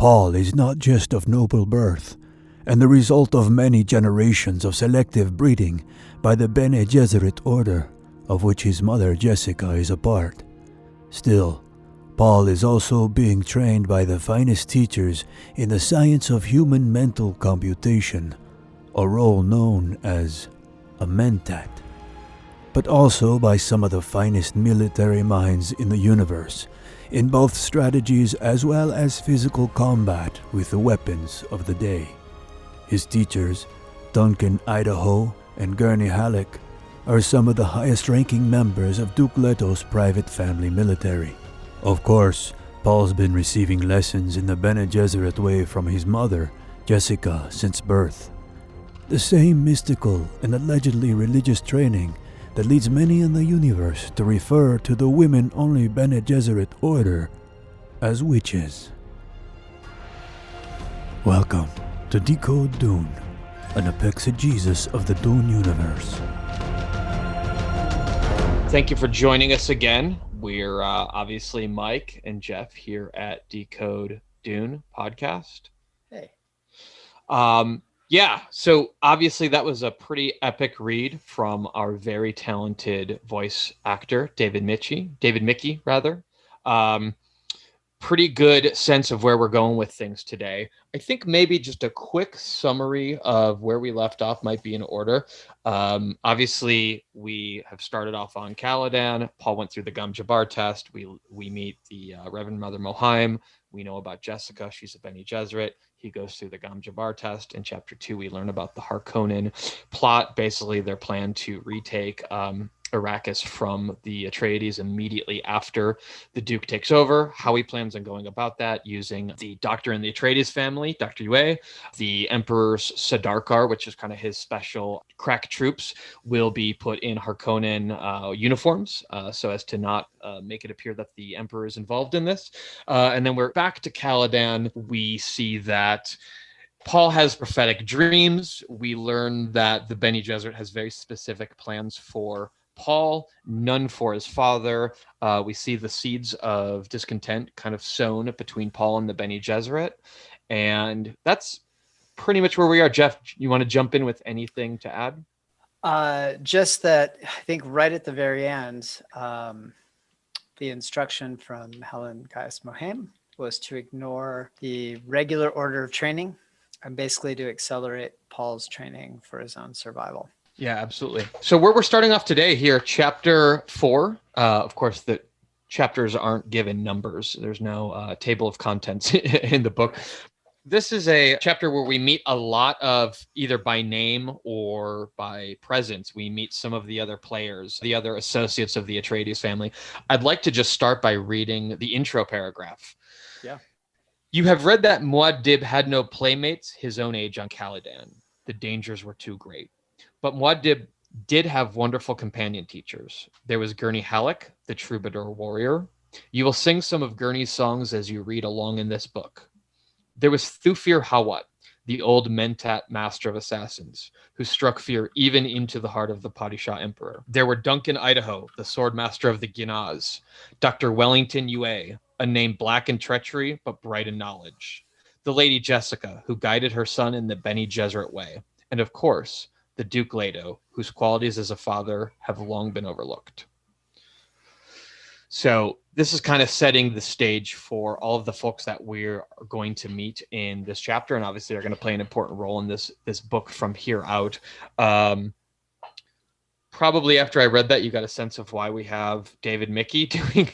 Paul is not just of noble birth, and the result of many generations of selective breeding by the Bene Gesserit order, of which his mother Jessica is a part. Still, Paul is also being trained by the finest teachers in the science of human mental computation, a role known as a Mentat, but also by some of the finest military minds in the universe, in both strategies as well as physical combat with the weapons of the day. His teachers, Duncan Idaho and Gurney Halleck, are some of the highest-ranking members of Duke Leto's private family military. Of course, Paul's been receiving lessons in the Bene Gesserit way from his mother, Jessica, since birth. The same mystical and allegedly religious training that leads many in the universe to refer to the women-only Bene Gesserit order as witches. Welcome to Decode Dune, an exegesis of the Dune Universe. Thank you for joining us again. We're obviously Mike and Jeff here at Decode Dune podcast. Hey. So obviously that was a pretty epic read from our very talented voice actor, David Mickey. Pretty good sense of where we're going with things today. I think maybe just a quick summary of where we left off might be in order. Obviously, we have started off on Caladan. Paul went through the Gom Jabbar test. We meet the Reverend Mother Mohaim. We know about Jessica. She's a Bene Gesserit. He goes through the Gom Jabbar test. In chapter 2, we learn about the Harkonnen plot, basically their plan to retake Arrakis from the Atreides immediately after the Duke takes over, how he plans on going about that using the doctor in the Atreides family, Dr. Yue. The Emperor's Sardaukar, which is kind of his special crack troops, will be put in Harkonnen uniforms so as to not make it appear that the Emperor is involved in this. And then we're back to Caladan. We see that Paul has prophetic dreams. We learn that the Bene Gesserit has very specific plans for Paul, none for his father. We see the seeds of discontent kind of sown between Paul and the Bene Gesserit. And that's pretty much where we are. Jeff, you want to jump in with anything to add? Just that I think right at the very end, the instruction from Helen Caius Mohaim was to ignore the regular order of training and basically to accelerate Paul's training for his own survival. Yeah, absolutely. So where we're starting off today here, chapter 4, of course, the chapters aren't given numbers. There's no table of contents in the book. This is a chapter where we meet a lot of, either by name or by presence, we meet some of the other players, the other associates of the Atreides family. I'd like to just start by reading the intro paragraph. Yeah. You have read that Muad Dib had no playmates his own age on Caladan. The dangers were too great. But Muad Dib did have wonderful companion teachers. There was Gurney Halleck, the troubadour warrior. You will sing some of Gurney's songs as you read along in this book. There was Thufir Hawat, the old Mentat master of assassins, who struck fear even into the heart of the Padishah Emperor. There were Duncan Idaho, the sword master of the Ginaz, Dr. Wellington Yue, a name black in treachery but bright in knowledge, the Lady Jessica, who guided her son in the Bene Gesserit way, and of course, the Duke Leto, whose qualities as a father have long been overlooked. So this is kind of setting the stage for all of the folks that we're going to meet in this chapter, and obviously are going to play an important role in this book from here out. Probably after I read that, you got a sense of why we have David Mickey doing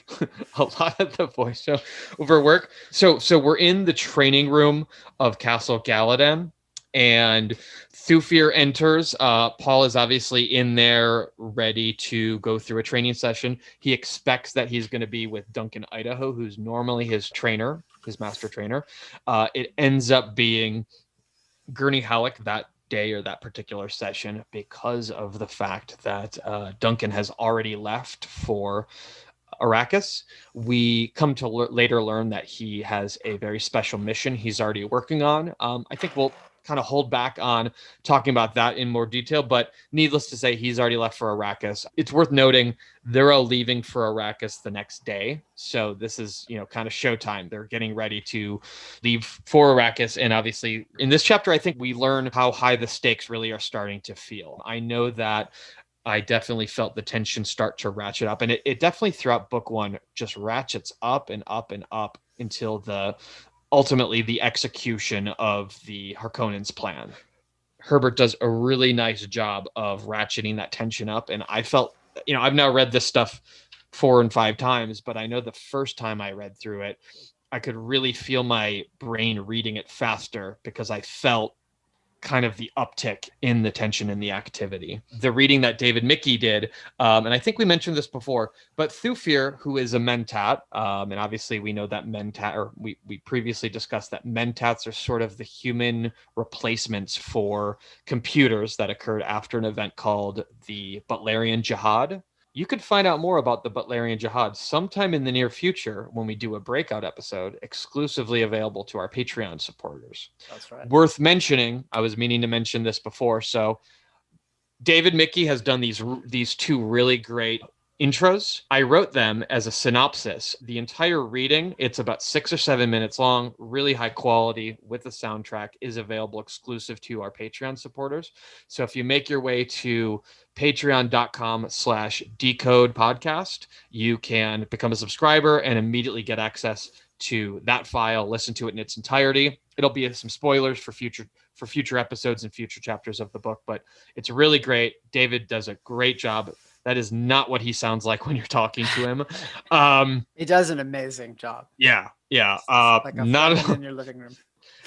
a lot of the voiceover work. So we're in the training room of Castle Caladan, and Thufir enters. Paul is obviously in there ready to go through a training session. He expects that he's going to be with Duncan Idaho, who's normally his trainer, his master trainer. It ends up being Gurney Halleck that day or that particular session because of the fact that Duncan has already left for Arrakis. We come to later learn that he has a very special mission he's already working on. I think we'll kind of hold back on talking about that in more detail, but needless to say, he's already left for Arrakis. It's worth noting they're all leaving for Arrakis the next day. So this is, kind of showtime. They're getting ready to leave for Arrakis. And obviously in this chapter, I think we learn how high the stakes really are starting to feel. I know that I definitely felt the tension start to ratchet up, and it definitely throughout book one just ratchets up and up and up until ultimately the execution of the Harkonnens' plan. Herbert does a really nice job of ratcheting that tension up, and I felt, I've now read this stuff 4 and 5 times, but I know the first time I read through it, I could really feel my brain reading it faster because I felt kind of the uptick in the tension and the activity. The reading that David Mickey did, and I think we mentioned this before, but Thufir, who is a Mentat, and obviously we know that Mentat, or we previously discussed that Mentats are sort of the human replacements for computers that occurred after an event called the Butlerian Jihad. You could find out more about the Butlerian Jihad sometime in the near future when we do a breakout episode exclusively available to our Patreon supporters. That's right. Worth mentioning, I was meaning to mention this before. So David Mickey has done these 2 really great intros. I wrote them as a synopsis. The entire reading, it's about 6 or 7 minutes long, really high quality with the soundtrack, is available exclusive to our Patreon supporters. So if you make your way to patreon.com/decode podcast, you can become a subscriber and immediately get access to that file, listen to it in its entirety. It'll be some spoilers for future episodes and future chapters of the book, but it's really great. David does a great job. That is not what he sounds like when you're talking to him. He does an amazing job. Yeah. Like a friend in your living room.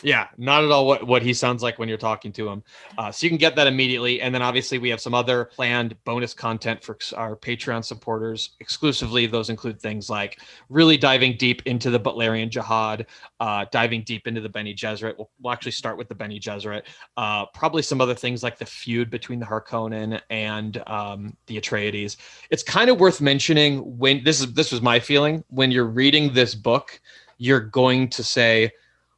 Yeah, not at all what he sounds like when you're talking to him. So you can get that immediately. And then obviously we have some other planned bonus content for our Patreon supporters exclusively. Those include things like really diving deep into the Butlerian Jihad, diving deep into the Bene Gesserit. We'll actually start with the Bene Gesserit. Probably some other things like the feud between the Harkonnen and the Atreides. It's kind of worth mentioning when this was my feeling. When you're reading this book, you're going to say,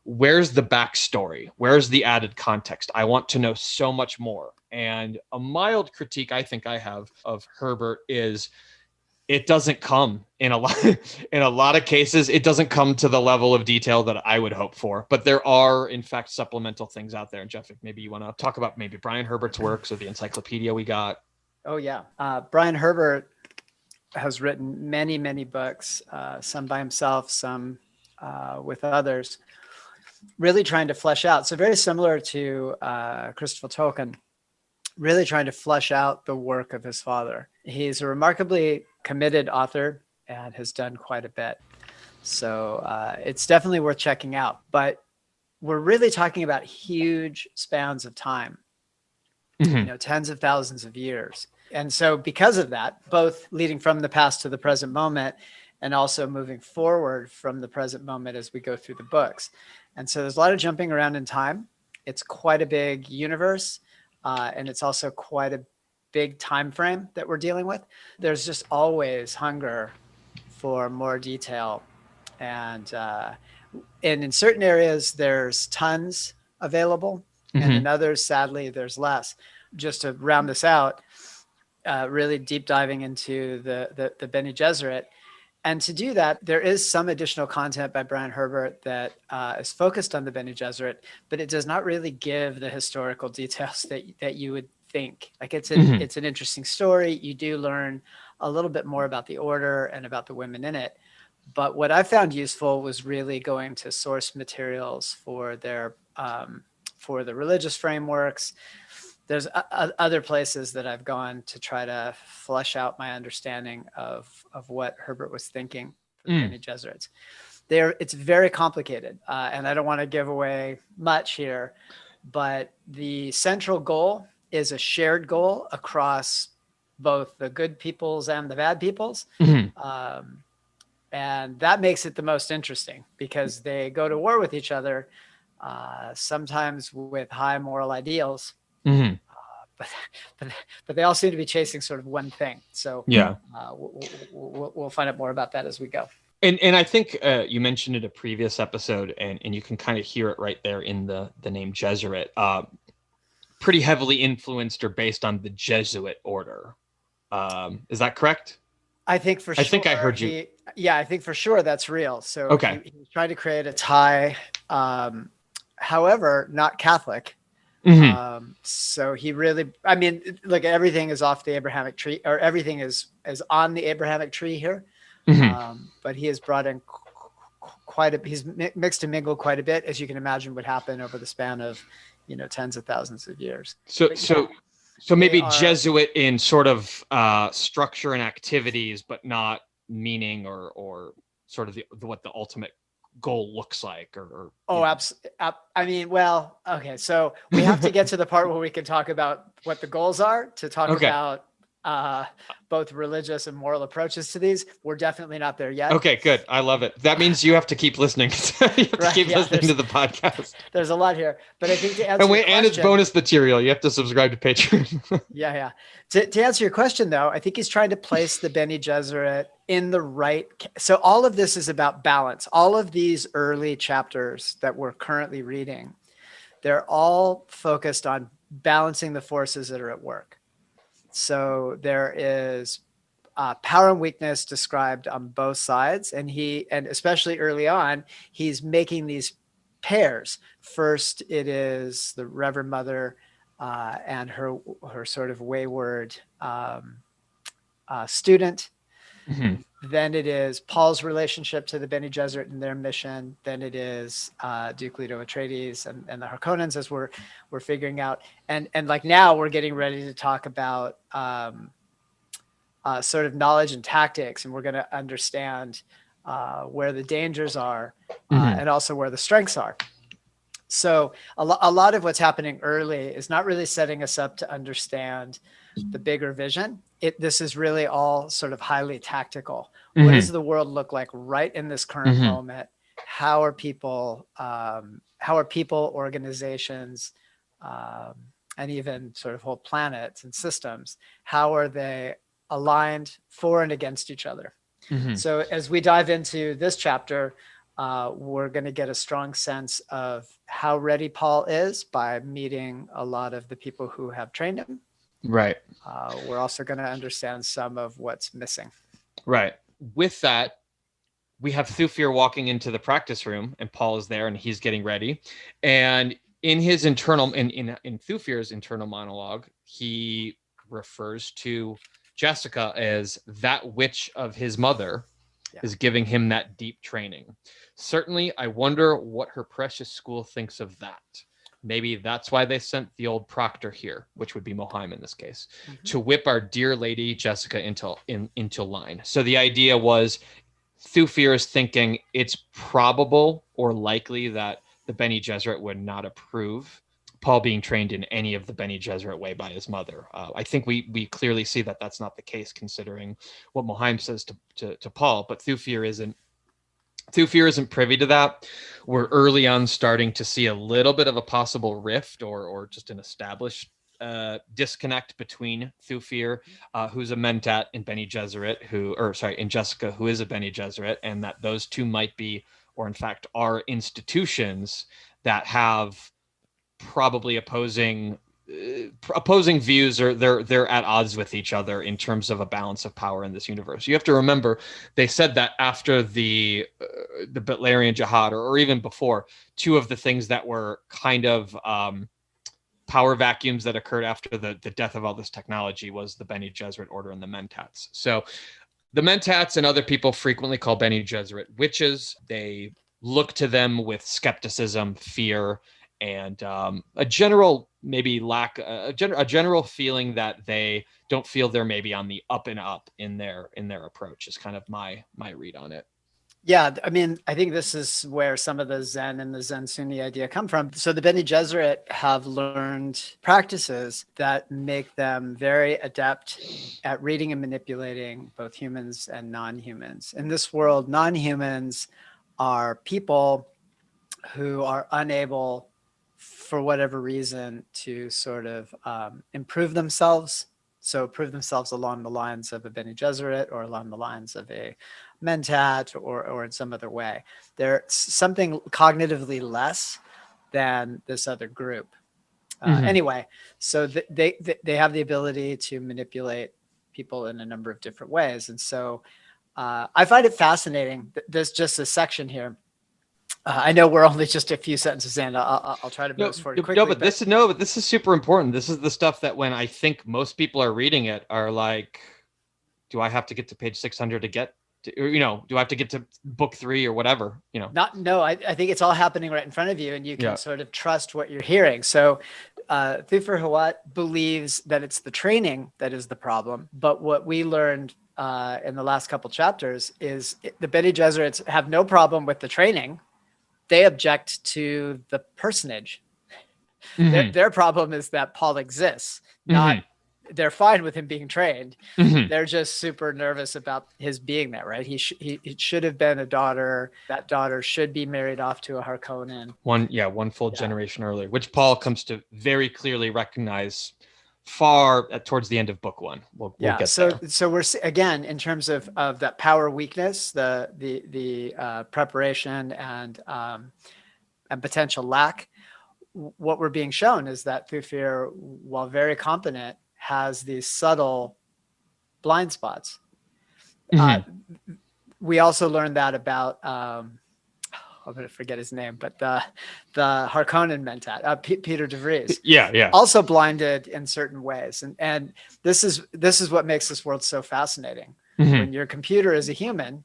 where's the backstory? Where's the added context? I want to know so much more. And a mild critique I think I have of Herbert is it doesn't come in a lot of cases. It doesn't come to the level of detail that I would hope for. But there are, in fact, supplemental things out there. And Jeff, maybe you want to talk about maybe Brian Herbert's works or the encyclopedia we got. Oh yeah, Brian Herbert has written many, many books. Some by himself, some with others. Really trying to flesh out. So very similar to Christopher Tolkien, really trying to flesh out the work of his father. He's a remarkably committed author and has done quite a bit. So it's definitely worth checking out. But we're really talking about huge spans of time, tens of thousands of years. And so because of that, both leading from the past to the present moment and also moving forward from the present moment as we go through the books. And so there's a lot of jumping around in time. It's quite a big universe, and it's also quite a big time frame that we're dealing with. There's just always hunger for more detail. And in certain areas, there's tons available, and in others, sadly, there's less. Just to round this out, really deep diving into the Bene Gesserit. And to do that, there is some additional content by Brian Herbert that is focused on the Bene Gesserit, but it does not really give the historical details that you would think. Like it's an interesting story. You do learn a little bit more about the order and about the women in it. But what I found useful was really going to source materials for their for the religious frameworks. There's other places that I've gone to try to flesh out my understanding of what Herbert was thinking for the Bene Gesserits. It's very complicated, and I don't want to give away much here, but the central goal is a shared goal across both the good peoples and the bad peoples. And that makes it the most interesting because they go to war with each other, sometimes with high moral ideals. But they all seem to be chasing sort of one thing. So yeah, we'll find out more about that as we go. And I think you mentioned it a previous episode, and you can kind of hear it right there in the name Gesserit. Pretty heavily influenced or based on the Jesuit order. Is that correct? I think for I sure. think I heard you. Yeah, I think for sure that's real. So Okay. he was trying to create a tie, however, not Catholic. Mm-hmm. So he really, I mean, look, everything is off the Abrahamic tree, or everything is on the Abrahamic tree here. Mm-hmm. But he has brought in he's mixed and mingled quite a bit, as you can imagine would happen over the span of, tens of thousands of years. So maybe Jesuit in sort of structure and activities, but not meaning or sort of what the ultimate goal looks like. Absolutely. I mean, well, okay. So we have to get to the part where we can talk about what the goals are to talk about both religious and moral approaches to these. We're definitely not there yet. Okay, good. I love it. That means you have to keep listening. Listening to the podcast. There's a lot here, but I think to answer your question, and it's bonus material. You have to subscribe to Patreon. Yeah. To answer your question, though, I think he's trying to place the Bene Gesserit in the right. So all of this is about balance. All of these early chapters that we're currently reading, they're all focused on balancing the forces that are at work. So there is power and weakness described on both sides. And especially early on, he's making these pairs. First, it is the Reverend Mother and her sort of wayward student. Mm-hmm. Then it is Paul's relationship to the Bene Gesserit and their mission. Then it is Duke Leto Atreides and the Harkonnens, as we're figuring out. And like now we're getting ready to talk about sort of knowledge and tactics, and we're going to understand where the dangers are and also where the strengths are. So a lot of what's happening early is not really setting us up to understand the bigger vision. This is really all sort of highly tactical. What does the world look like right in this current moment? How are people, organizations, and even sort of whole planets and systems, how are they aligned for and against each other? So as we dive into this chapter, we're going to get a strong sense of how ready Paul is by meeting a lot of the people who have trained him. Right. We're also going to understand some of what's missing. Right. With that, we have Thufir walking into the practice room, and Paul is there, and he's getting ready. And in his in Thufir's internal monologue, he refers to Jessica as that witch of his mother is giving him that deep training. Certainly, I wonder what her precious school thinks of that. Maybe that's why they sent the old proctor here, which would be Mohaim in this case, to whip our dear lady Jessica into line. So the idea was Thufir is thinking it's probable or likely that the Bene Gesserit would not approve Paul being trained in any of the Bene Gesserit way by his mother. I think we clearly see that that's not the case, considering what Mohaim says to Paul, but Thufir isn't privy to that. We're early on starting to see a little bit of a possible rift or just an established disconnect between Thufir, who's a Mentat, and Bene Gesserit, and Jessica, who is a Bene Gesserit, and that those two might be, or in fact are, institutions that have probably opposing views, or they're at odds with each other in terms of a balance of power in this universe. You have to remember, they said that after the Butlerian Jihad, or even before, two of the things that were kind of power vacuums that occurred after the death of all this technology was the Bene Gesserit order and the Mentats. So the Mentats and other people frequently call Bene Gesserit witches. They look to them with skepticism, fear, and a general maybe lack, a general feeling that they don't feel they're maybe on the up and up in their approach, is kind of my read on it. Yeah, I mean, I think this is where some of the Zen and the Zen Sunni idea come from. So the Bene Gesserit have learned practices that make them very adept at reading and manipulating both humans and non-humans. In this world, non-humans are people who are unable, for whatever reason, to sort of improve themselves. So prove themselves along the lines of a Bene Gesserit or along the lines of a Mentat or in some other way. They're something cognitively less than this other group. Anyway, so they have the ability to manipulate people in a number of different ways. And so I find it fascinating. There's just a section here. I know we're only just a few sentences in. I'll try to move this forward quickly. But this is super important. This is the stuff that when I think most people are reading it are like, do I have to get to page 600 to get to, or, do I have to get to book 3 or whatever, I think it's all happening right in front of you, and you can sort of trust what you're hearing. So Thufir Hawat believes that it's the training that is the problem. But what we learned in the last couple chapters is the Bene Gesserits have no problem with the training. They object to the personage. Their problem is that Paul exists, not they're fine with him being trained. They're just super nervous about his being there, right? He should have been a daughter. That daughter should be married off to a Harkonnen. One full generation earlier, which Paul comes to very clearly recognize far towards the end of book 1. We'll get there. So we're again in terms of that power weakness, the preparation and potential lack. What we're being shown is that Thufir, while very competent, has these subtle blind spots. We also learned that about I'm going to forget his name, but the Harkonnen Mentat, Peter de Vries. Also blinded in certain ways, and this is what makes this world so fascinating. When your computer is a human,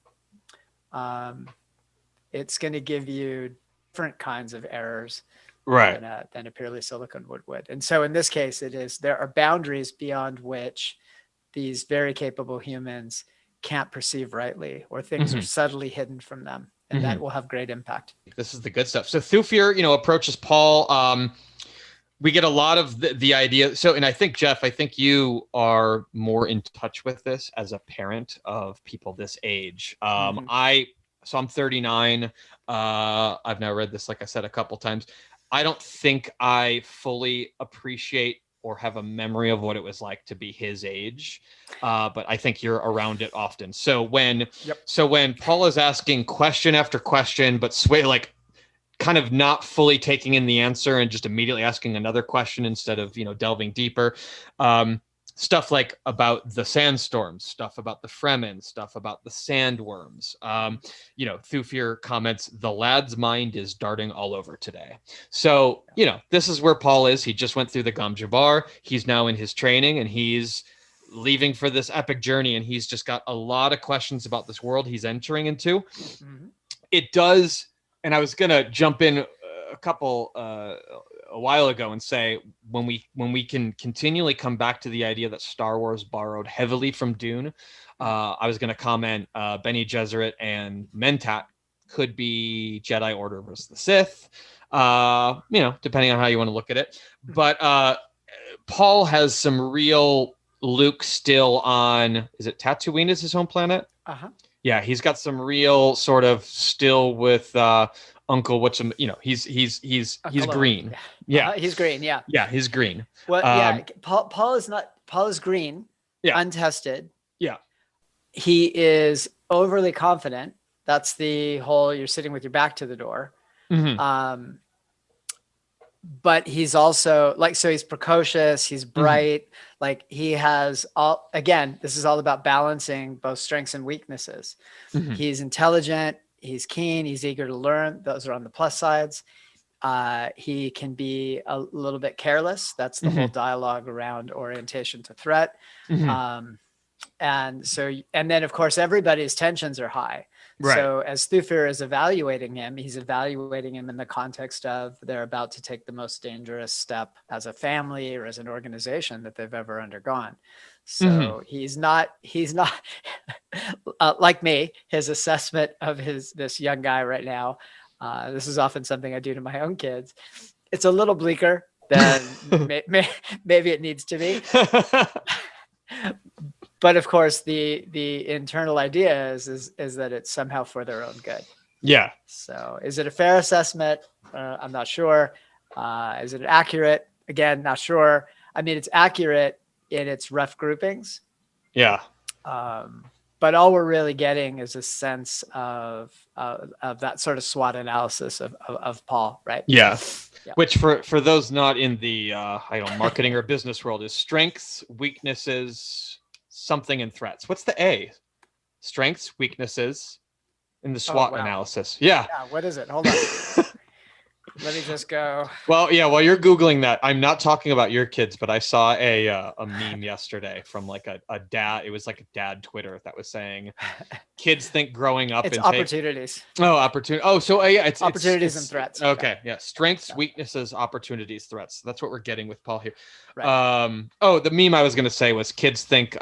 it's going to give you different kinds of errors. Than a purely silicon would. And so in this case, there are boundaries beyond which these very capable humans can't perceive rightly, or things are subtly hidden from them, and that will have great impact. This is the good stuff. So Thufir, approaches Paul. We get a lot of the idea. So, and I think, Jeff, you are more in touch with this as a parent of people this age. So I'm 39. I've now read this, like I said, a couple times. I don't think I fully appreciate or have a memory of what it was like to be his age, but I think you're around it often. So when Paul is asking question after question, but kind of not fully taking in the answer and just immediately asking another question instead of delving deeper, stuff like about the sandstorms, stuff about the Fremen, stuff about the sandworms. Thufir comments, the lad's mind is darting all over today. So, this is where Paul is. He just went through the Gom Jabbar. He's now in his training and he's leaving for this epic journey. And he's just got a lot of questions about this world he's entering into. It does. And I was going to jump in a while ago and say, when we can continually come back to the idea that Star Wars borrowed heavily from Dune, I was going to comment Bene Gesserit and Mentat could be Jedi Order versus the Sith, depending on how you want to look at it. But Paul has some real Luke still on, is it Tatooine is his home planet? Yeah, he's got some real sort of still with Uncle Whatcham, he's green. He's green. Yeah, he's green. Well, Paul is green, untested. Yeah. He is overly confident. That's the whole, you're sitting with your back to the door. But he's also he's precocious, he's bright, he has this is all about balancing both strengths and weaknesses. He's intelligent, he's keen, he's eager to learn. Those are on the plus sides. He can be a little bit careless. That's the whole dialogue around orientation to threat. And then of course everybody's tensions are high. Right. So as Thufir is evaluating him, he's evaluating him in the context of they're about to take the most dangerous step as a family or as an organization that they've ever undergone. So he's not like me, his assessment of this young guy right now. This is often something I do to my own kids. It's a little bleaker than maybe it needs to be. But of course, the internal idea is that it's somehow for their own good. Yeah. So is it a fair assessment? I'm not sure. Is it accurate? Again, not sure. I mean, it's accurate in its rough groupings. Yeah. But all we're really getting is a sense of that sort of SWOT analysis of Paul, right? Yeah. Which for those not in the marketing or business world is strengths, weaknesses, something, and threats. What's the A? Strengths, weaknesses in the SWOT analysis. Yeah. What is it? Hold on. Let me just go. Well, yeah, while you're Googling that, I'm not talking about your kids, but I saw a meme yesterday from like a dad. It was like a dad Twitter that was saying kids think growing up it's and opportunities. opportunity. Oh, so yeah, it's opportunities and threats. Okay. Yeah. Strengths, weaknesses, opportunities, threats. That's what we're getting with Paul here. Right. The meme I was going to say was kids think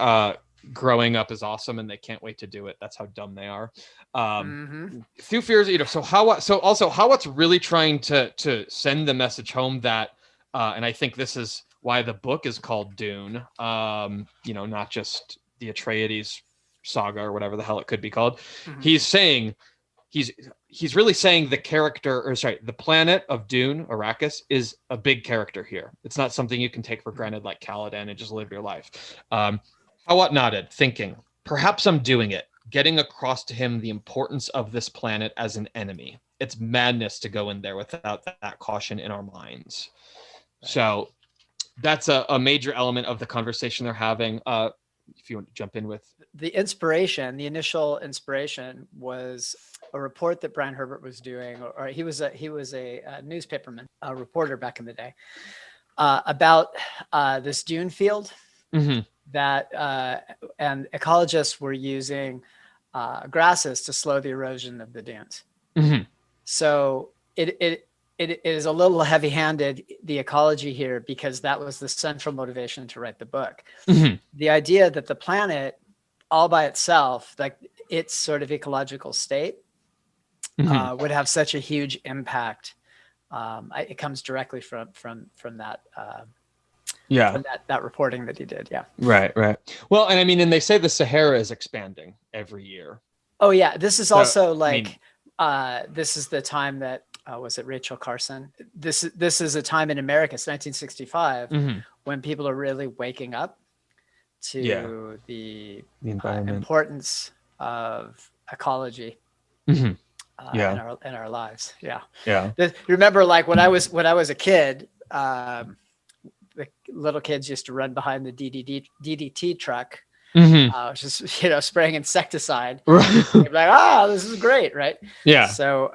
growing up is awesome and they can't wait to do it. That's how dumb they are. Thufir's, so Hawat's really trying to send the message home that, and I think this is why the book is called Dune. Not just the Atreides saga or whatever the hell it could be called. He's saying, he's really saying the planet of Dune, Arrakis, is a big character here. It's not something you can take for granted like Caladan and just live your life. Hawat nodded, thinking, perhaps I'm doing it, getting across to him the importance of this planet as an enemy. It's madness to go in there without that caution in our minds. Right. So that's a major element of the conversation they're having. If you want to jump in with the initial inspiration was a report that Brian Herbert was doing, or he was a newspaperman, a reporter back in the day, about this dune field. That and ecologists were using grasses to slow the erosion of the dunes. So it is a little heavy-handed, the ecology here, because that was the central motivation to write the book. The idea that the planet all by itself, like its sort of ecological state, would have such a huge impact. It comes directly from that. From that reporting that he did. Yeah. Right. Well, and I mean, and they say the Sahara is expanding every year. Oh yeah. This is also this is the time that, was it Rachel Carson? This is a time in America, it's 1965, when people are really waking up to the importance of ecology in our lives. Yeah. You remember, like when I was a kid, the little kids used to run behind the DDT truck, just spraying insecticide. They'd be like, this is great, right? Yeah. So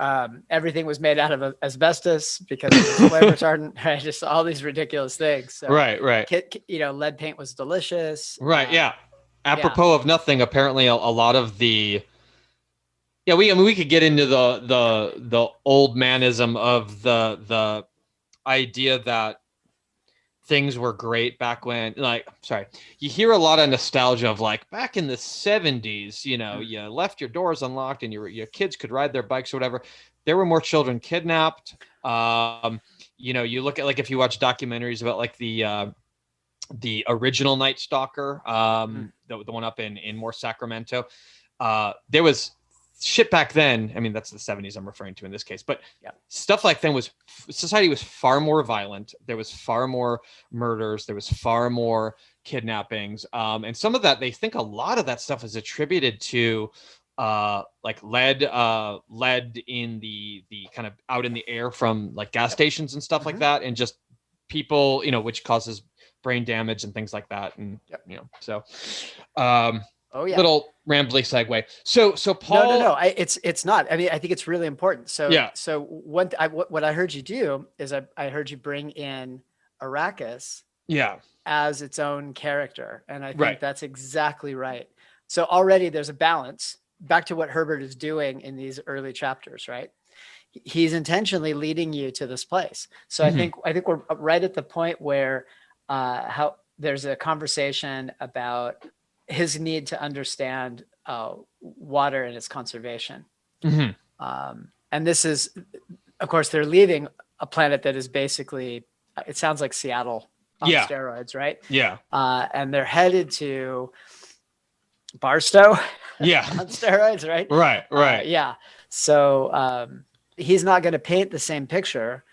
everything was made out of asbestos because it was flame retardant, right? Just all these ridiculous things. So, right. Lead paint was delicious. Right. Apropos of nothing, apparently a lot of the. Yeah, we could get into the old manism of the idea that things were great back when, you hear a lot of nostalgia of like back in the 70s, you left your doors unlocked and your kids could ride their bikes or whatever. There were more children kidnapped. You look at, like, if you watch documentaries about like the original Night Stalker, the one up in North Sacramento, there was shit back then. I mean, that's the 70s I'm referring to in this case, but stuff like then society was far more violent. There was far more murders. There was far more kidnappings. And some of that, they think a lot of that stuff is attributed to like lead in the kind of out in the air from like gas stations and stuff like that. And just people, which causes brain damage and things like that. And, so, little rambly segue. So Paul. No. It's not. I mean, I think it's really important. So what I heard you do is I heard you bring in Arrakis. As its own character, and I think that's exactly right. So already there's a balance. Back to what Herbert is doing in these early chapters, right? He's intentionally leading you to this place. So I think we're right at the point where how there's a conversation about his need to understand water and its conservation. And this is, of course, they're leaving a planet that is basically, it sounds like Seattle on steroids, right? And they're headed to Barstow on steroids, right? Right. So he's not going to paint the same picture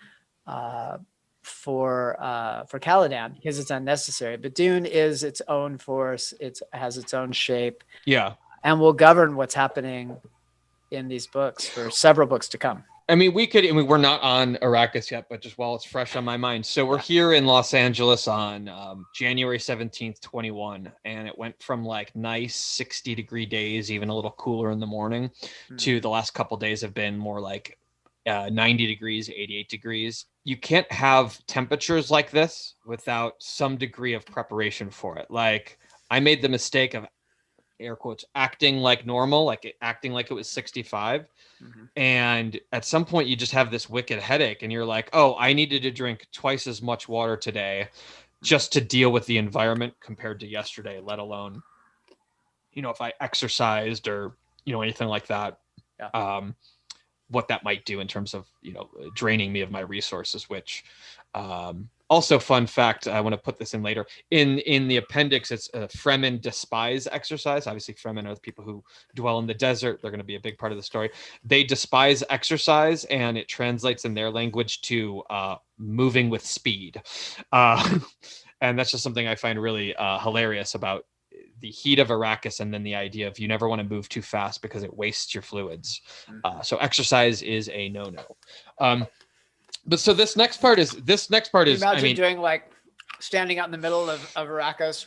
for Caladan because it's unnecessary. But Dune is its own force. It has its own shape. Yeah. And will govern what's happening in these books for several books to come. I mean, we're not on Arrakis yet, but just while it's fresh on my mind. So we're here in Los Angeles on January 17th, 21. And it went from like nice 60-degree days, even a little cooler in the morning, to the last couple of days have been more like 90 degrees, 88 degrees. You can't have temperatures like this without some degree of preparation for it. Like, I made the mistake of, air quotes, acting like normal, like acting like it was 65. And at some point you just have this wicked headache and you're like, oh, I needed to drink twice as much water today just to deal with the environment compared to yesterday, let alone, if I exercised or, anything like that, what that might do in terms of, draining me of my resources, which, also, fun fact, I want to put this in later. In the appendix, it's a Fremen despise exercise. Obviously, Fremen are the people who dwell in the desert. They're going to be a big part of the story. They despise exercise, and it translates in their language to moving with speed. And that's just something I find really hilarious about the heat of Arrakis, and then the idea of you never want to move too fast because it wastes your fluids. So exercise is a no-no. But so this next part is. Imagine doing like standing out in the middle of Arrakis.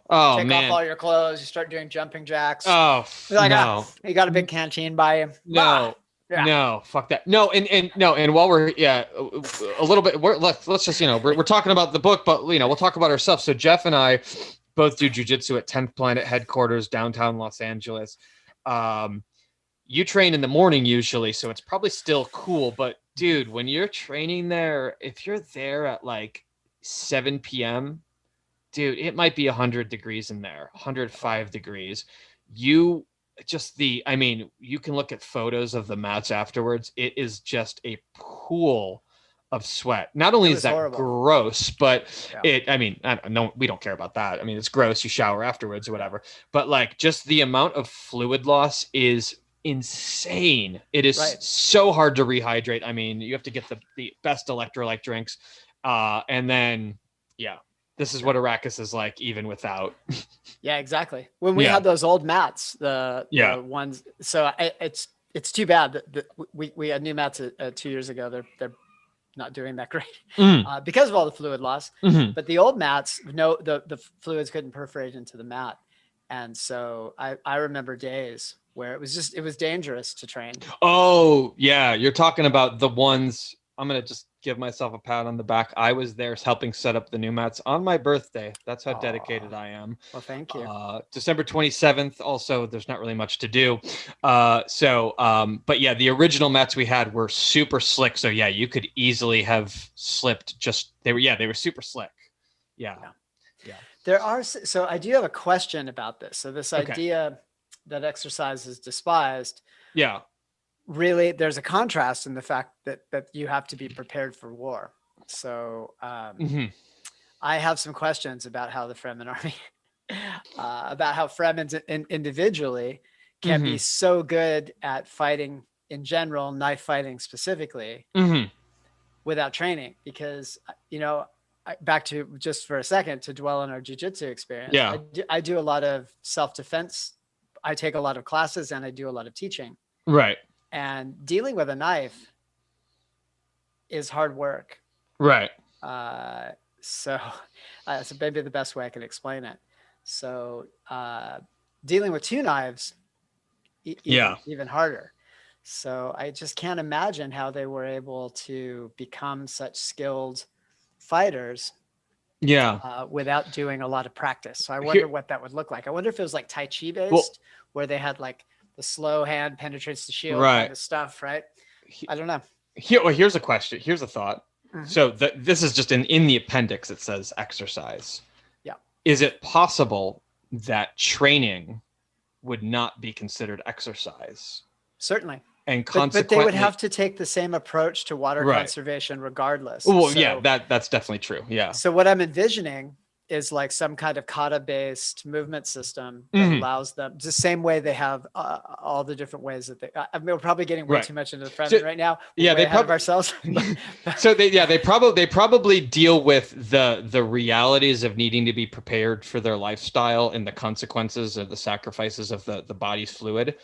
Oh, take man. off all your clothes. You start doing jumping jacks. Oh, you're like, no. You got a big canteen by you. No, no, fuck that. No, and while we're a little bit, let's just we're talking about the book, but we'll talk about ourselves. So Jeff and I both do jujitsu at 10th Planet headquarters, downtown Los Angeles. You train in the morning usually, so it's probably still cool, but dude, when you're training there, if you're there at like 7 p.m., dude, it might be 100 degrees in there, 105 degrees. You can look at photos of the mats afterwards. It is just a pool of sweat. Not only is that horrible. Gross, but I don't know, we don't care about that. I mean, it's gross. You shower afterwards or whatever. But like, just the amount of fluid loss is insane. It is so hard to rehydrate. I mean, you have to get the best electrolyte drinks. And then, this is what Arrakis is like, even without. Yeah, exactly. When we had those old mats, the ones, so it's too bad that we had new mats 2 years ago. They're not doing that great because of all the fluid loss. But the old mats, the fluids couldn't perforate into the mat. And so I remember days where it was dangerous to train. Oh yeah. You're talking about the ones. I'm going to just give myself a pat on the back. I was there helping set up the new mats on my birthday. That's how dedicated I am. Well, thank you. December 27th. Also, there's not really much to do. But yeah, the original mats we had were super slick. So yeah, you could easily have slipped. They were super slick. Yeah. So I do have a question about this. So this idea that exercise is despised. Yeah. Really, there's a contrast in the fact that you have to be prepared for war. So I have some questions about how the Fremen army, about how Fremens individually can be so good at fighting in general, knife fighting specifically, without training. Because, back to just for a second to dwell on our jiu-jitsu experience. Yeah. I do a lot of self-defense. I take a lot of classes and I do a lot of teaching. Right. And dealing with a knife is hard work. Right. So maybe the best way I can explain it. So dealing with two knives, even harder. So I just can't imagine how they were able to become such skilled fighters. Yeah. Without doing a lot of practice. So I wonder what that would look like. I wonder if it was like Tai Chi based, where they had like the slow hand penetrates the shield kind of stuff, right? I don't know. Here's a question. Here's a thought. So this is just in the appendix. It says exercise. Yeah. Is it possible that training would not be considered exercise? Certainly. And consequently, but they would have to take the same approach to water conservation regardless. Well, that's definitely true. Yeah. So what I'm envisioning is like some kind of kata-based movement system that allows them, the same way they have all the different ways that I mean, we're probably getting way too much into the Fremen right now. We're way ahead of ourselves. So they probably deal with the realities of needing to be prepared for their lifestyle and the consequences of the sacrifices of the body's fluid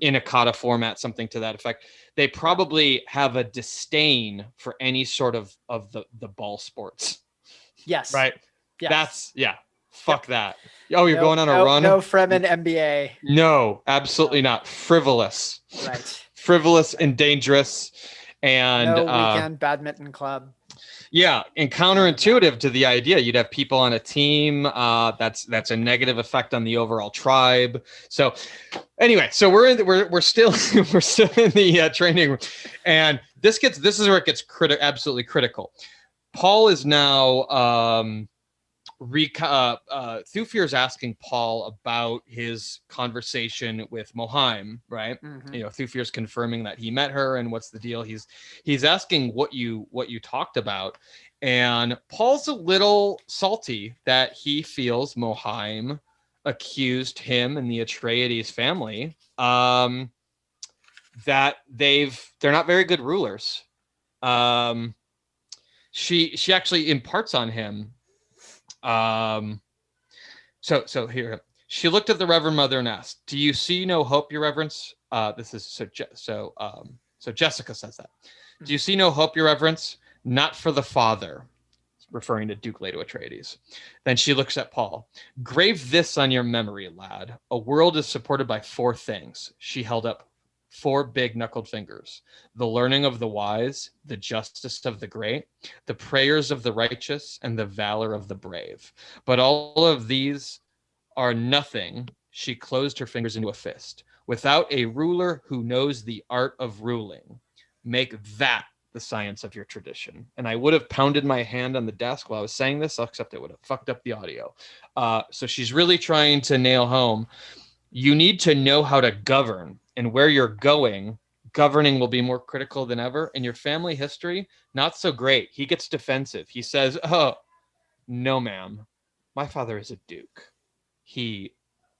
in a kata format, something to that effect. They probably have a disdain for any sort of the ball sports. Yes. Right. Yes. That's fuck that. Oh, you're going on a run? No Fremen MBA. No, absolutely not. Frivolous. Right. Frivolous and dangerous. And no weekend badminton club. Yeah, and counterintuitive to the idea. You'd have people on a team. That's a negative effect on the overall tribe. So anyway, so we're still we're still in the training room, and this is where it gets absolutely critical. Paul is now Thufir is asking Paul about his conversation with Mohaim, right? Thufir's confirming that he met her and what's the deal. He's asking what you talked about, and Paul's a little salty that he feels Mohaim accused him and the Atreides family that they're not very good rulers. She actually imparts on him. So here she looked at the Reverend Mother and asked, "Do you see no hope, Your Reverence?" So Jessica says that. "Do you see no hope, Your Reverence? Not for the father," referring to Duke Leto Atreides. Then she looks at Paul. "Grave this on your memory, lad. A world is supported by 4 things." She held up 4 big knuckled fingers: the learning of the wise, the justice of the great, the prayers of the righteous, and the valor of the brave. But all of these are nothing. She closed her fingers into a fist. Without a ruler who knows the art of ruling, make that the science of your tradition. And I would have pounded my hand on the desk while I was saying this, except it would have fucked up the audio. So she's really trying to nail home, you need to know how to govern. And where you're going, governing will be more critical than ever. And your family history, not so great. He gets defensive. He says, "Oh, no, ma'am. My father is a duke. He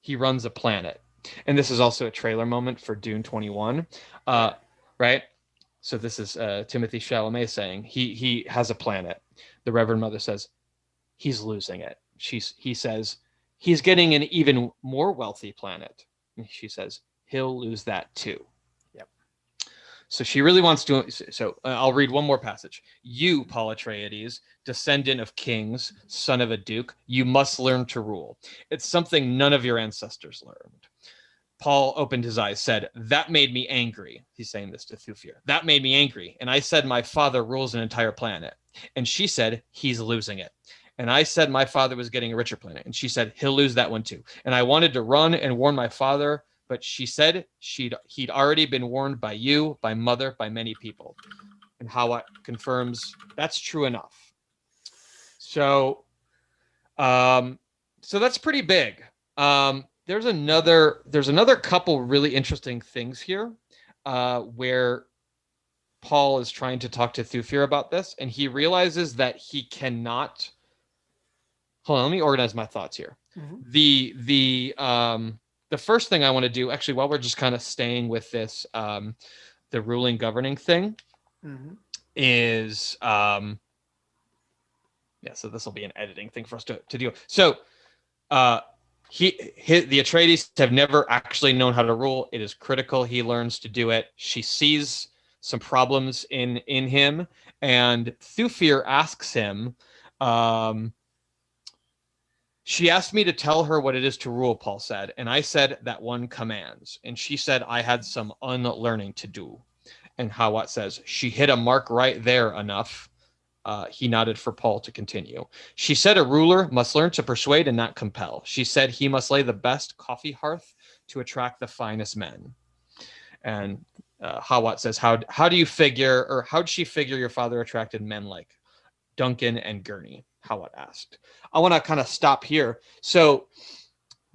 runs a planet." And this is also a trailer moment for Dune 21, right? So this is Timothée Chalamet saying he has a planet. The Reverend Mother says, "He's losing it." He says, "He's getting an even more wealthy planet." And she says, "He'll lose that too." Yep. So she really wants to. So I'll read one more passage. "You, Paul Atreides, descendant of kings, son of a duke, you must learn to rule. It's something none of your ancestors learned." Paul opened his eyes, said, "That made me angry." He's saying this to Thufir. "That made me angry. And I said, my father rules an entire planet." And she said, "He's losing it." And I said my father was getting a richer planet. And she said, "He'll lose that one too." And I wanted to run and warn my father, but she said he'd already been warned by you, by mother, by many people. And Hawat confirms that's true enough. So that's pretty big. There's another couple really interesting things here where Paul is trying to talk to Thufir about this, and he realizes that he cannot. Hold on, let me organize my thoughts here. The first thing I want to do, actually, while we're just kind of staying with this, the ruling governing thing, is so this will be an editing thing for us to do. So the Atreides have never actually known how to rule. It is critical he learns to do it. She sees some problems in him, and Thufir asks him, "She asked me to tell her what it is to rule," Paul said. "And I said that one commands." And she said, "I had some unlearning to do." And Hawat says, "She hit a mark right there enough." He nodded for Paul to continue. "She said a ruler must learn to persuade and not compel. She said he must lay the best coffee hearth to attract the finest men." And Hawat says, how do you figure, or how'd she figure your father attracted men like Duncan and Gurney?" Hawat asked. I want to kind of stop here. So,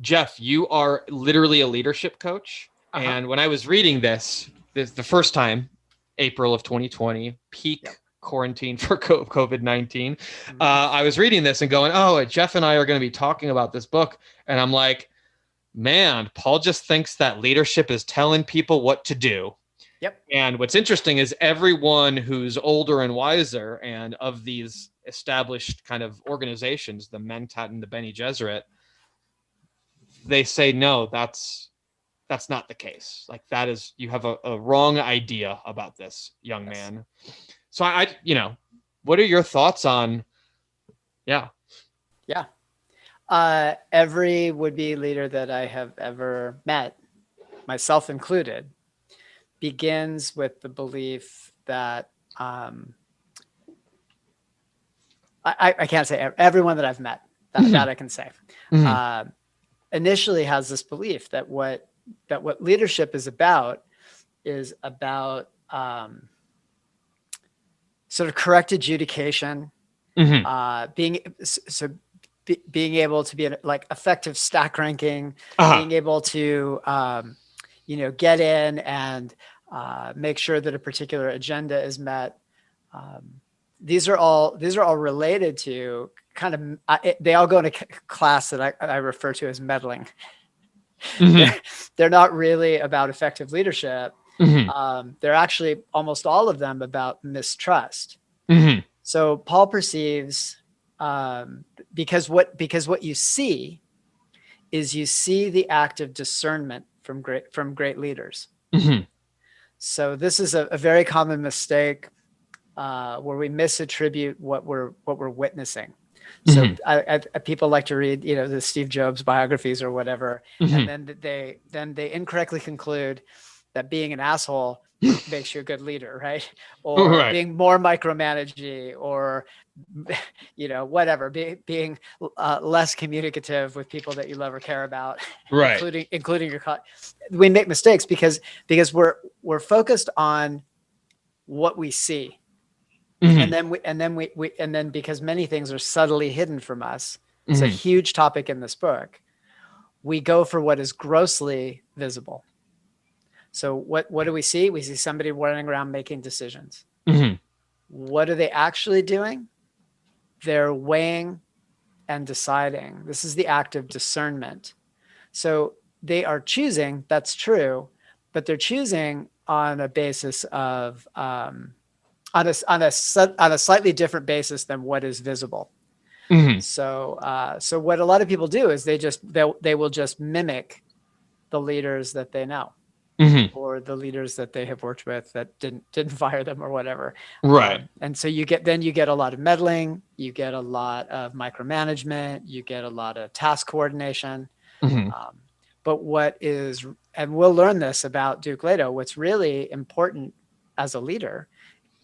Jeff, you are literally a leadership coach. And when I was reading this the first time, April of 2020, peak quarantine for COVID-19, I was reading this and going, oh, Jeff and I are going to be talking about this book. And I'm like, man, Paul just thinks that leadership is telling people what to do. Yep. And what's interesting is everyone who's older and wiser and of these established kind of organizations, the Mentat and the Bene Gesserit, they say, no, that's not the case. Like, that is, you have a wrong idea about this, young man. So I, what are your thoughts on, Yeah. Every would-be leader that I have ever met, myself included, begins with the belief that I can't say everyone that I've met, that I can say, initially has this belief that what leadership is about sort of correct adjudication, being able to be like effective stack ranking, being able to get in and make sure that a particular agenda is met. These are all related to kind of they all go in a class that I refer to as meddling. They're not really about effective leadership. They're actually almost all of them about mistrust. So Paul perceives, because what you see is the act of discernment from great leaders. So this is a very common mistake where we misattribute what we're witnessing. So people like to read, the Steve Jobs biographies or whatever, and then they incorrectly conclude that being an asshole makes you a good leader, right? Or being more micromanaging, or whatever, being less communicative with people that you love or care about, including your. We make mistakes because we're focused on what we see. And then because many things are subtly hidden from us, it's a huge topic in this book. We go for what is grossly visible. So what do we see? We see somebody running around making decisions. What are they actually doing? They're weighing and deciding. This is the act of discernment. So they are choosing, that's true, but they're choosing on a basis of on a slightly different basis than what is visible. So what a lot of people do is they will just mimic the leaders that they know, or the leaders that they have worked with that didn't fire them or whatever. And so you get a lot of meddling, you get a lot of micromanagement, you get a lot of task coordination. But and we'll learn this about Duke Leto, what's really important as a leader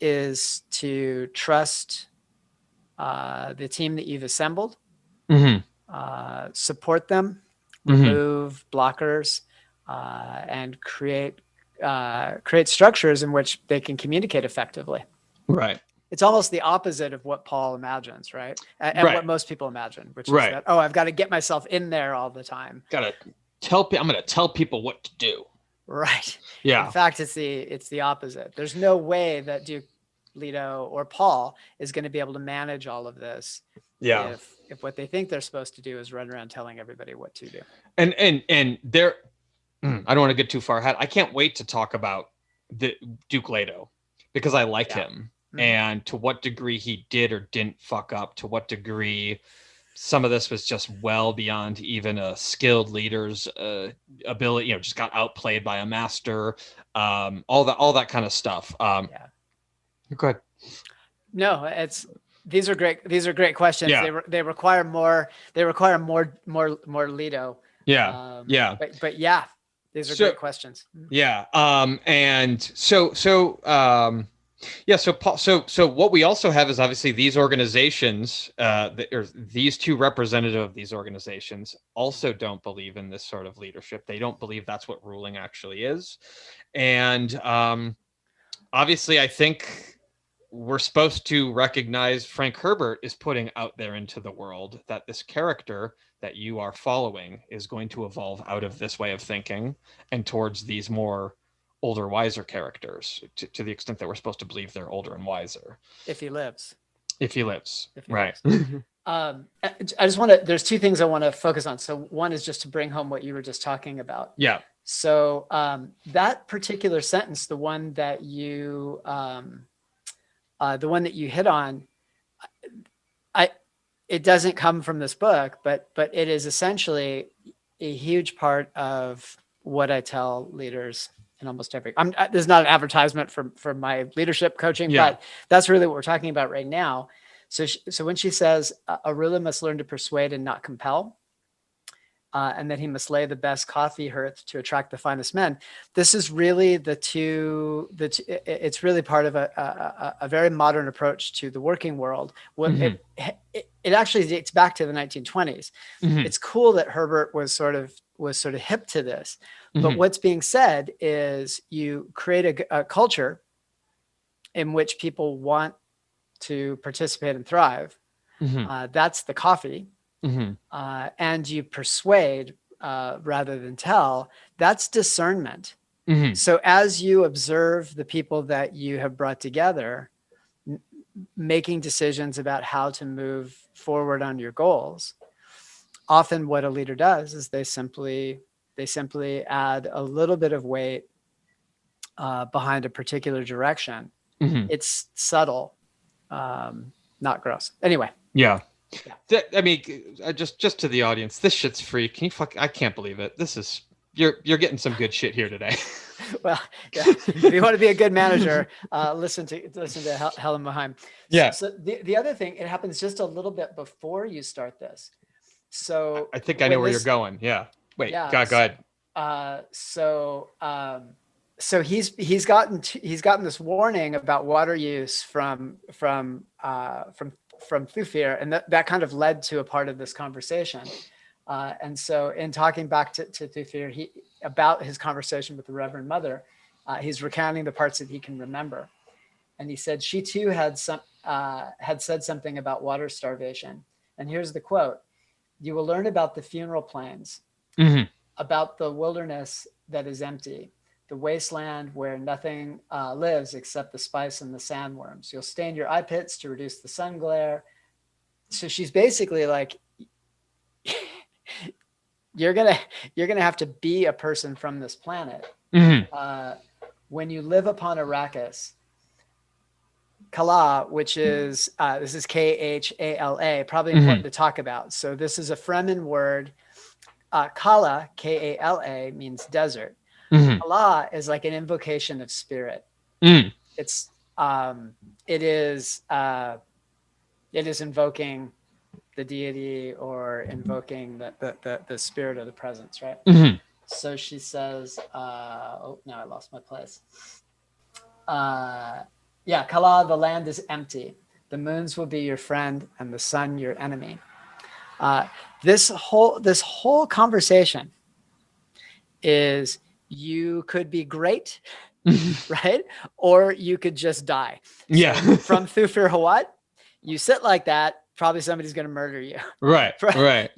is to trust the team that you've assembled, support them, remove blockers, and create structures in which they can communicate effectively. It's almost the opposite of what Paul imagines, right? And what most people imagine, which is that, I've got to get myself in there all the time. I'm going to tell people what to do. Right. Yeah. In fact, it's the opposite. There's no way that Duke Leto or Paul is going to be able to manage all of this. Yeah. If what they think they're supposed to do is run around telling everybody what to do. And there, I don't want to get too far ahead. I can't wait to talk about the Duke Leto because I like him, and to what degree he did or didn't fuck up, to what degree some of this was just well beyond even a skilled leader's ability, just got outplayed by a master, all that kind of stuff. Go ahead. No, these are great questions. Yeah. They require more Leto. Yeah. But yeah, these are great questions. Yeah. So what we also have is obviously these organizations, or these two representative of these organizations also don't believe in this sort of leadership. They don't believe that's what ruling actually is. And obviously, I think we're supposed to recognize Frank Herbert is putting out there into the world that this character that you are following is going to evolve out of this way of thinking and towards these more older, wiser characters to the extent that we're supposed to believe they're older and wiser. If he lives. If he lives. If he right. lives. I just want to, there's two things I want to focus on. So one is just to bring home what you were just talking about. Yeah. So that particular sentence, the one that you hit on, it doesn't come from this book, but it is essentially a huge part of what I tell leaders in almost every. This is not an advertisement for my leadership coaching, but that's really what we're talking about right now. So when she says a ruler must learn to persuade and not compel, and that he must lay the best coffee hearth to attract the finest men, this is really it's really part of a very modern approach to the working world. It actually dates back to the 1920s. It's cool that Herbert was sort of hip to this, but what's being said is you create a culture in which people want to participate and thrive. That's the coffee. And you persuade rather than tell. That's discernment. So as you observe the people that you have brought together, making decisions about how to move forward on your goals, often what a leader does is they simply add a little bit of weight behind a particular direction. It's subtle, not gross. Anyway. Yeah. I mean, just to the audience, this shit's free. I can't believe it. You're getting some good shit here today. Well, yeah. If you want to be a good manager, listen to Helen Moheim. Yeah. So the other thing, it happens just a little bit before you start this. So I think I know where you're going. Yeah. Wait. Yeah, go ahead. So he's gotten this warning about water use from Thufir, and that kind of led to a part of this conversation. And so in talking back to Thufir, about his conversation with the Reverend Mother, he's recounting the parts that he can remember. And he said, she too had said something about water starvation. And here's the quote: "You will learn about the funeral plains, about the wilderness that is empty, the wasteland where nothing lives except the spice and the sandworms. You'll stain your eye pits to reduce the sun glare." So she's basically like, you're gonna have to be a person from this planet. When you live upon Arrakis, Kala, which is this is Khala, probably important to talk about. So this is a Fremen word. Kala, Kala, means desert. Kala is like an invocation of spirit. It is invoking the deity or invoking the spirit of the presence, right? So she says, now I lost my place. Kala, the land is empty. The moons will be your friend and the sun your enemy. This whole conversation is, you could be great, right? Or you could just die. Yeah. So from Thufir Hawat, you sit like that, probably somebody's going to murder you. Right. Right.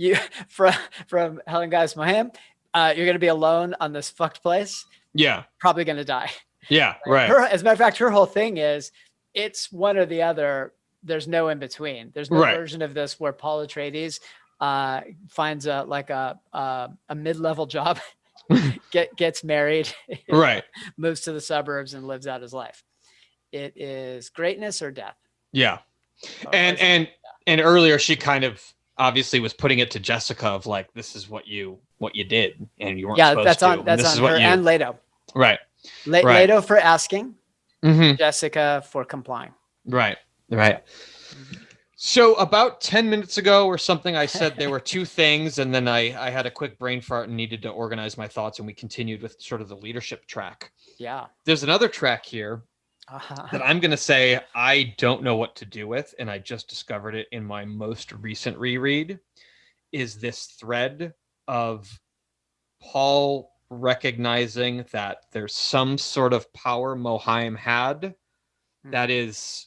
From Helen Gaius Moheim, you're going to be alone on this fucked place. Yeah. Probably going to die. Yeah. Right. As a matter of fact, her whole thing is, it's one or the other. There's no in between. There's no version of this where Paul Atreides finds a mid-level job, gets married, moves to the suburbs and lives out his life. It is greatness or death. Yeah. And earlier she kind of obviously was putting it to Jessica of like, this is what you did and you weren't supposed to. That's on her and Leto. Right. Leto for asking, Jessica for complying. Right. So about 10 minutes ago or something, I said there were two things, and then I had a quick brain fart and needed to organize my thoughts, and we continued with sort of the leadership track. Yeah. There's another track here that I'm going to say I don't know what to do with, and I just discovered it in my most recent reread, is this thread of Paul recognizing that there's some sort of power Moheim had that is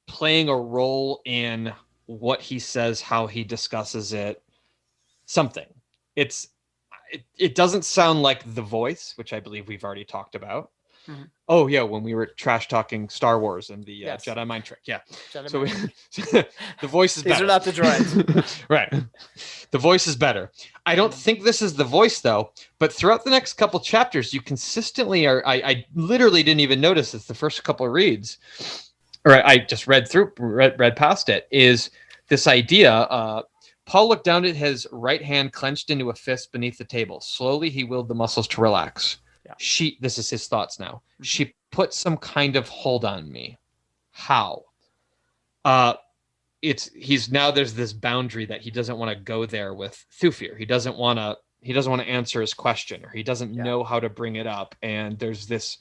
playing a role in what he says, how he discusses it, something. It doesn't sound like the voice, which I believe we've already talked about. Mhm. Oh yeah, when we were trash talking Star Wars and the Yes. Jedi mind trick. Yeah. Jedi So mind the voice is These better. are not the droids. Right. The voice is better. I don't think this is the voice though, but throughout the next couple chapters, you consistently are. I literally didn't even notice this the first couple of reads, or I just read past it. Is this idea? Paul looked down at his right hand clenched into a fist beneath the table. Slowly, he willed the muscles to relax. Yeah. This is his thoughts now. She put some kind of hold on me. How? He's now there's this boundary that he doesn't want to go there with Thufir. He doesn't want to answer his question, or he doesn't know how to bring it up. And there's this,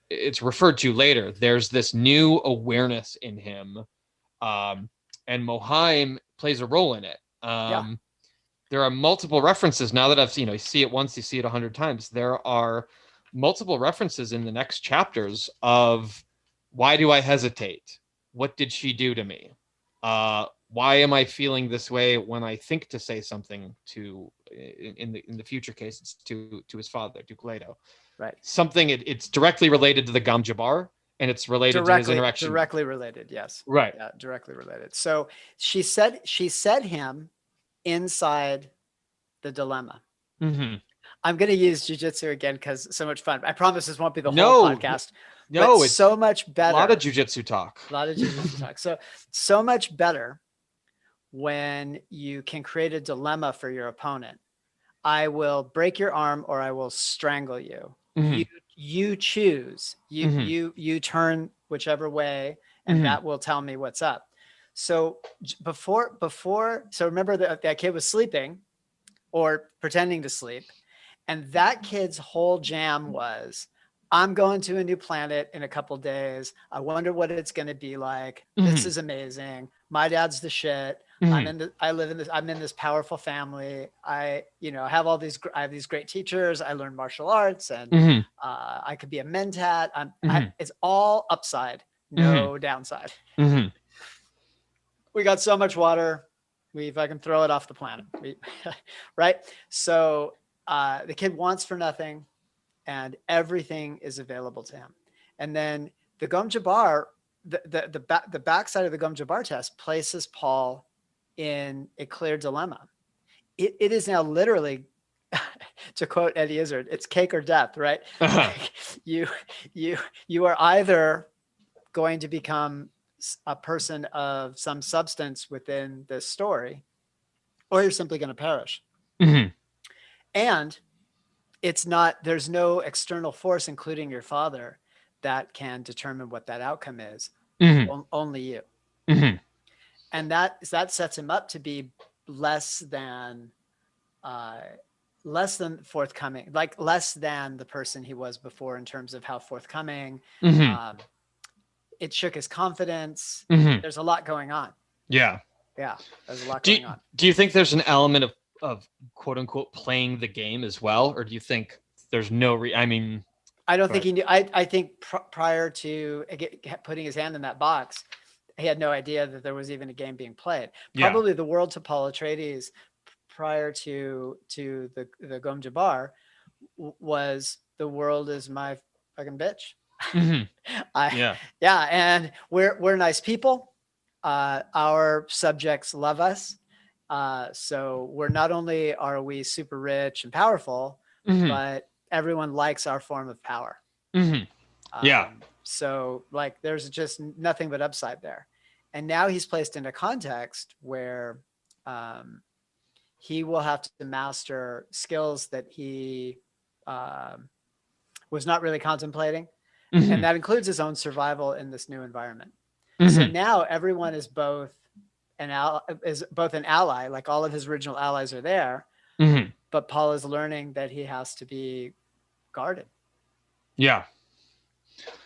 it's referred to later. There's this new awareness in him. And Mohaim plays a role in it. There are multiple references now that I've seen, you see it once, you see it 100 times. There are multiple references in the next chapters of why do I hesitate? What did she do to me? Why am I feeling this way when I think to say something to, in the future case, it's to his father, Duke Leto. Right. Something it's directly related to the Gom Jabbar, and it's related to his interaction. Directly related, yes. Right. Yeah, directly related. So she set him inside the dilemma. Mm-hmm. I'm going to use jujitsu again because it's so much fun. I promise this won't be the whole podcast. No, it's so much better. A lot of jujitsu talk. So much better when you can create a dilemma for your opponent. I will break your arm or I will strangle you. Mm-hmm. You choose. You turn whichever way, and that will tell me what's up. So before, so remember that kid was sleeping or pretending to sleep. And that kid's whole jam was, I'm going to a new planet in a couple days. I wonder what it's going to be like. This is amazing. My dad's the shit. I'm in this powerful family. I have these great teachers. I learned martial arts, and I could be a mentat. It's all upside, no downside. We got so much water. If I can throw it off the planet, right? So the kid wants for nothing, and everything is available to him. And then the Gom Jabbar, the backside of the Gom Jabbar test places Paul in a clear dilemma. It is now literally, to quote Eddie Izzard, it's cake or death, right? Like you are either going to become a person of some substance within this story, or you're simply going to perish. And there's no external force, including your father, that can determine what that outcome is. Only you. And that sets him up to be less than forthcoming, like less than the person he was before in terms of how forthcoming. It shook his confidence. There's a lot going on. Yeah, there's a lot going on. Do you think there's an element of quote unquote playing the game as well, or do you think there's no I don't think he knew. I think prior to putting his hand in that box, he had no idea that there was even a game being played. Probably the world to Paul Atreides prior to the Gom Jabbar was, the world is my fucking bitch. And we're nice people. Our subjects love us. So we're not only are we super rich and powerful, but everyone likes our form of power. So like, there's just nothing but upside there. And now he's placed in a context where he will have to master skills that he was not really contemplating. And that includes his own survival in this new environment. So now everyone is both an ally, like all of his original allies are there, but Paul is learning that he has to be guarded.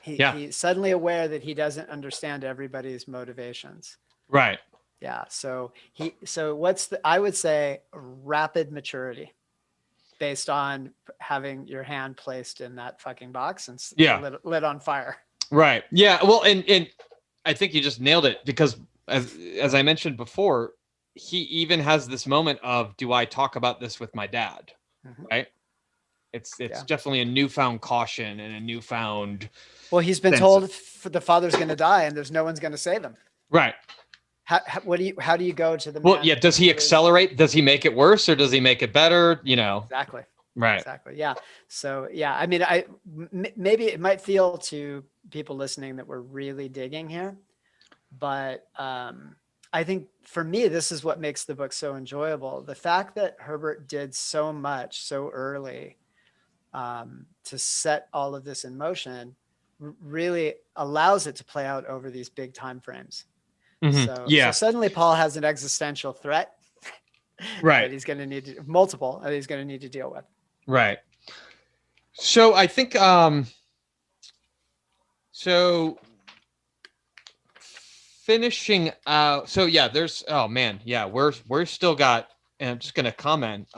He's suddenly aware that he doesn't understand everybody's motivations. Right. Yeah. So I would say rapid maturity based on having your hand placed in that fucking box and lit on fire. Right. Yeah. Well, and I think you just nailed it, because as I mentioned before, he even has this moment of, do I talk about this with my dad? Right. It's definitely a newfound caution and a newfound. Well, he's been told the father's going to die and there's no one's going to save him. Right. How do you go to the man? Well, yeah. Does he accelerate? Does he make it worse or does he make it better? You know? Exactly. Right. Exactly. Yeah. So, yeah, I mean, maybe it might feel to people listening that we're really digging here, but I think for me, this is what makes the book so enjoyable. The fact that Herbert did so much so early to set all of this in motion really allows it to play out over these big time frames. Mm-hmm. So suddenly Paul has an existential threat, right? That he's going to need that he's going to need to deal with. Right. So I think so finishing out. So yeah, there's we're still got, and I'm just going to comment.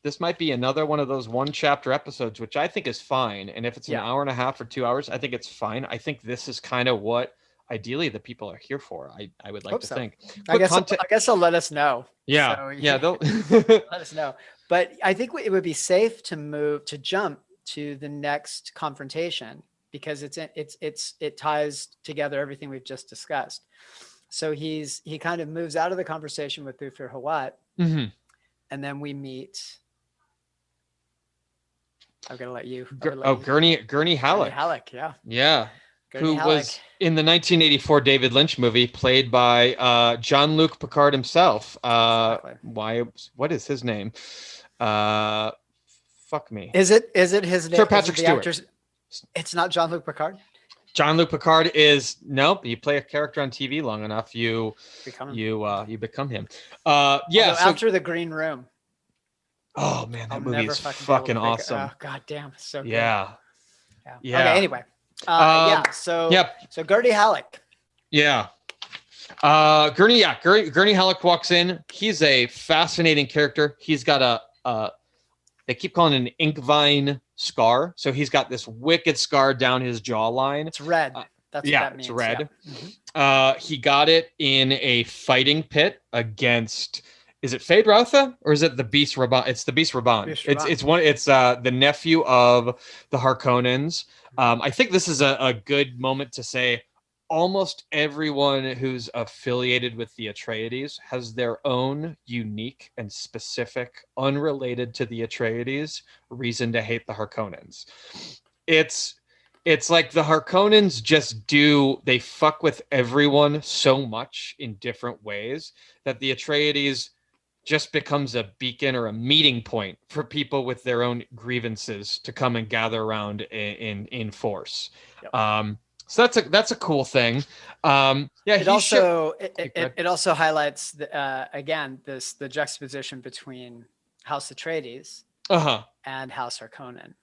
This might be another one of those one chapter episodes, which I think is fine. And if it's an hour and a half or 2 hours, I think it's fine. I think this is kind of what ideally the people are here for. I would like to think. I guess they'll let us know. Yeah. So, they'll let us know. But I think it would be safe to jump to the next confrontation because it ties together everything we've just discussed. So he kind of moves out of the conversation with Thufir mm-hmm. and then we meet. I'm gonna let you. Gurney Halleck. Halleck, yeah. Yeah. Gurney who Halleck. Was in the 1984 David Lynch movie, played by Jean-Luc Picard himself. Exactly. What is his name? Fuck me. Is it his name? Sir Patrick Stewart. It's not Jean-Luc Picard. Jean-Luc Picard is nope. You play a character on TV long enough, you become him. After the Green Room. Oh man, that movie is fucking awesome. Oh god damn, so good. Yeah. Okay, anyway. So Gurney Halleck. Yeah. Gurney Halleck walks in. He's a fascinating character. He's got they keep calling it an ink vine scar. So he's got this wicked scar down his jawline. It's red. That's what that means. It's red. Yeah. Mm-hmm. He got it in a fighting pit against. Is it Feyd-Rautha or is it the Beast Raban? It's the Beast Raban. It's the nephew of the Harkonnens. I think this is a good moment to say almost everyone who's affiliated with the Atreides has their own unique and specific, unrelated to the Atreides reason to hate the Harkonnens. It's like the Harkonnens they fuck with everyone so much in different ways that the Atreides just becomes a beacon or a meeting point for people with their own grievances to come and gather around in force. Yep. So that's a cool thing. It also highlights the juxtaposition between House Atreides and House Harkonnen.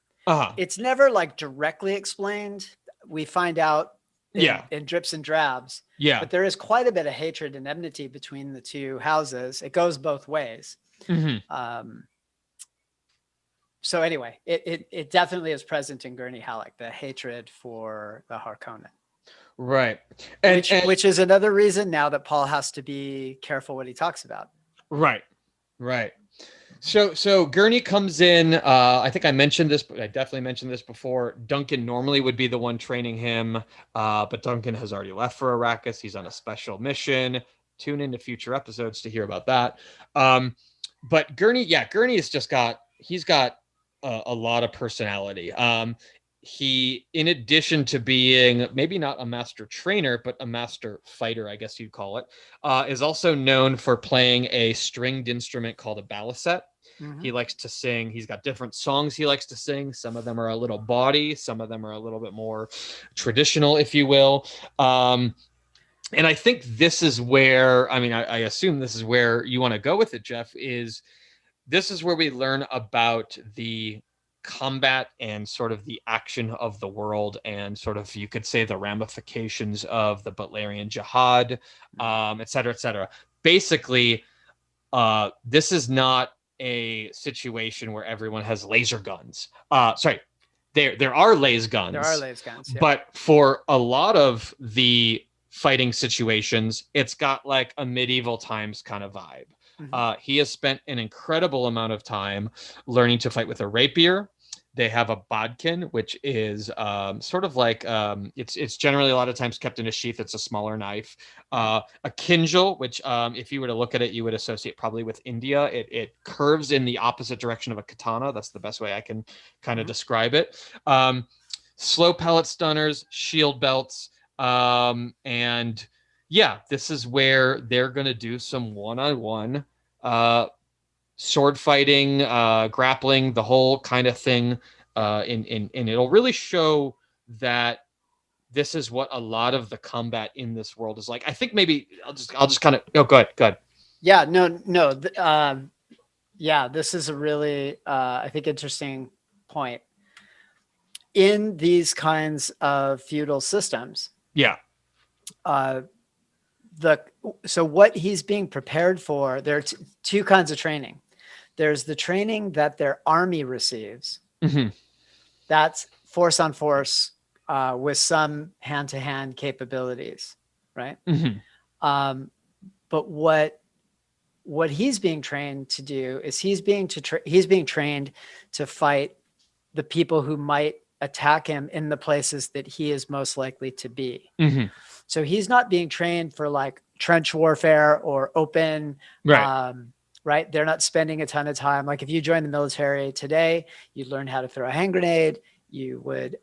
It's never like directly explained. We find out in drips and drabs. Yeah. But there is quite a bit of hatred and enmity between the two houses. It goes both ways. Mm-hmm. So anyway, it definitely is present in Gurney Halleck, the hatred for the Harkonnen. Right. Which is another reason now that Paul has to be careful what he talks about. Right. So Gurney comes in. I think I mentioned this, but I definitely mentioned this before. Duncan normally would be the one training him, but Duncan has already left for Arrakis. He's on a special mission. Tune into future episodes to hear about that. But Gurney has just got a lot of personality. He, in addition to being maybe not a master trainer, but a master fighter, I guess you'd call it, is also known for playing a stringed instrument called a balisette. Mm-hmm. He likes to sing. He's got different songs he likes to sing. Some of them are a little bawdy. Some of them are a little bit more traditional, if you will. And I think this is where, I assume this is where you want to go with it, Jeff, this is where we learn about the combat and sort of the action of the world and sort of, you could say, the ramifications of the Butlerian Jihad, et cetera, et cetera. Basically, this is not a situation where everyone has laser guns. There are laser guns. There are laser guns, yeah. But for a lot of the fighting situations, it's got like a medieval times kind of vibe. Mm-hmm. He has spent an incredible amount of time learning to fight with a rapier. They have a bodkin, which is sort of like it's generally a lot of times kept in a sheath. It's a smaller knife. A kinjal, which if you were to look at it, you would associate probably with India. It curves in the opposite direction of a katana. That's the best way I can kind of describe it. Slow pellet stunners, shield belts, and yeah, this is where they're going to do some one-on-one sword fighting, grappling, the whole kind of thing. And it'll really show that this is what a lot of the combat in this world is like. I think maybe I'll just kind of, oh, go ahead. Yeah, no. Yeah, this is a really, I think, interesting point. In these kinds of feudal systems, Yeah. So what he's being prepared for, there are two kinds of training. There's the training that their army receives. Mm-hmm. That's force on force with some hand-to-hand capabilities, right? Mm-hmm. But what he's being trained to do is he's being trained to fight the people who might attack him in the places that he is most likely to be. Mm-hmm. So he's not being trained for like trench warfare or open, right? Right? They're not spending a ton of time. Like if you join the military today, you'd learn how to throw a hand grenade. You would,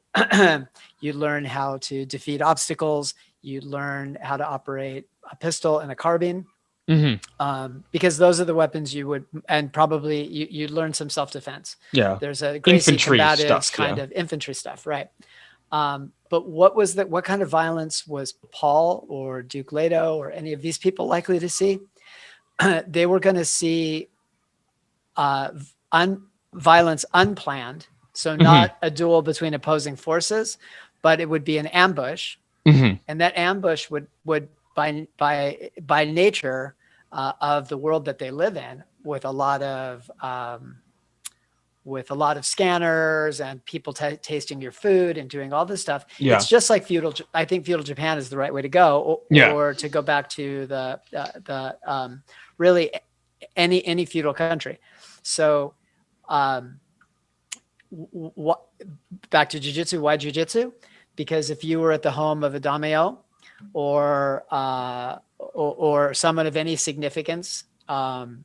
you'd learn how to defeat obstacles. You'd learn how to operate a pistol and a carbine. Mm-hmm. Because those are the weapons you would, and probably you'd learn some self-defense. Yeah. There's a Gracie infantry combatives stuff, kind of infantry stuff, right? But what kind of violence was Paul or Duke Leto or any of these people likely to see? They were going to see violence unplanned. So not a duel between opposing forces, but it would be an ambush. Mm-hmm. And that ambush would by nature of the world that they live in, with a lot of scanners and people tasting your food and doing all this stuff. Yeah. It's just like feudal. I think feudal Japan is the right way to go, or to go back to the really any feudal country. So back to jiu-jitsu. Why jiu-jitsu? Because if you were at the home of a daimyo or someone of any significance in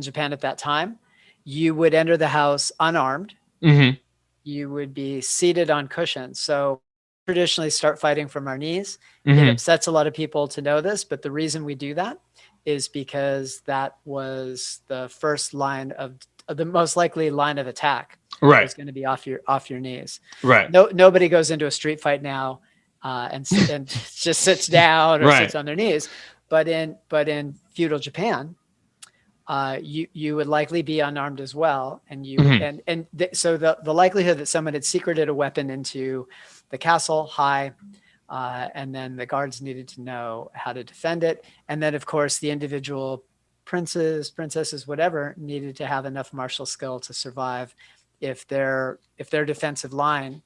Japan at that time, you would enter the house unarmed. Mm-hmm. You would be seated on cushions. So traditionally start fighting from our knees. Mm-hmm. It upsets a lot of people to know this, but the reason we do that is because that was the first line of the most likely line of attack. Right. It's going to be off your knees. Right. Nobody goes into a street fight now and just sits down or sits on their knees. But in feudal Japan, you would likely be unarmed as well, and so the likelihood that someone had secreted a weapon into the castle high, and then the guards needed to know how to defend it, and then of course the individual princes, princesses, whatever, needed to have enough martial skill to survive if their defensive line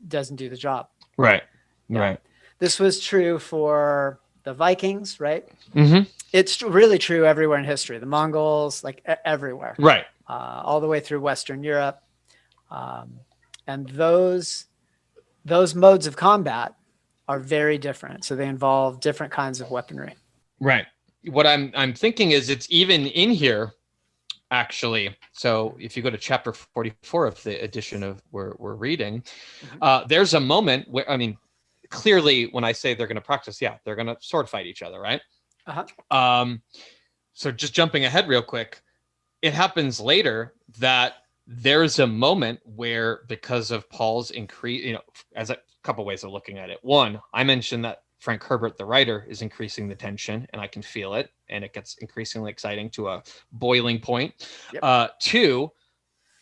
doesn't do the job. Right. Yeah. Right. This was true for the Vikings, right? Mm-hmm. It's really true everywhere in history. The Mongols, like everywhere, right? All the way through Western Europe, and those modes of combat are very different. So they involve different kinds of weaponry. Right. What I'm thinking is it's even in here, actually. So if you go to chapter 44 of the edition of we're reading, there's a moment where, I mean, clearly when I say they're going to practice, they're going to sword fight each other, right? Uh-huh. So just jumping ahead real quick, it happens later that there's a moment where, because of Paul's increase, as a couple ways of looking at it. One, I mentioned that Frank Herbert, the writer, is increasing the tension, and I can feel it, and it gets increasingly exciting to a boiling point. Yep. Two,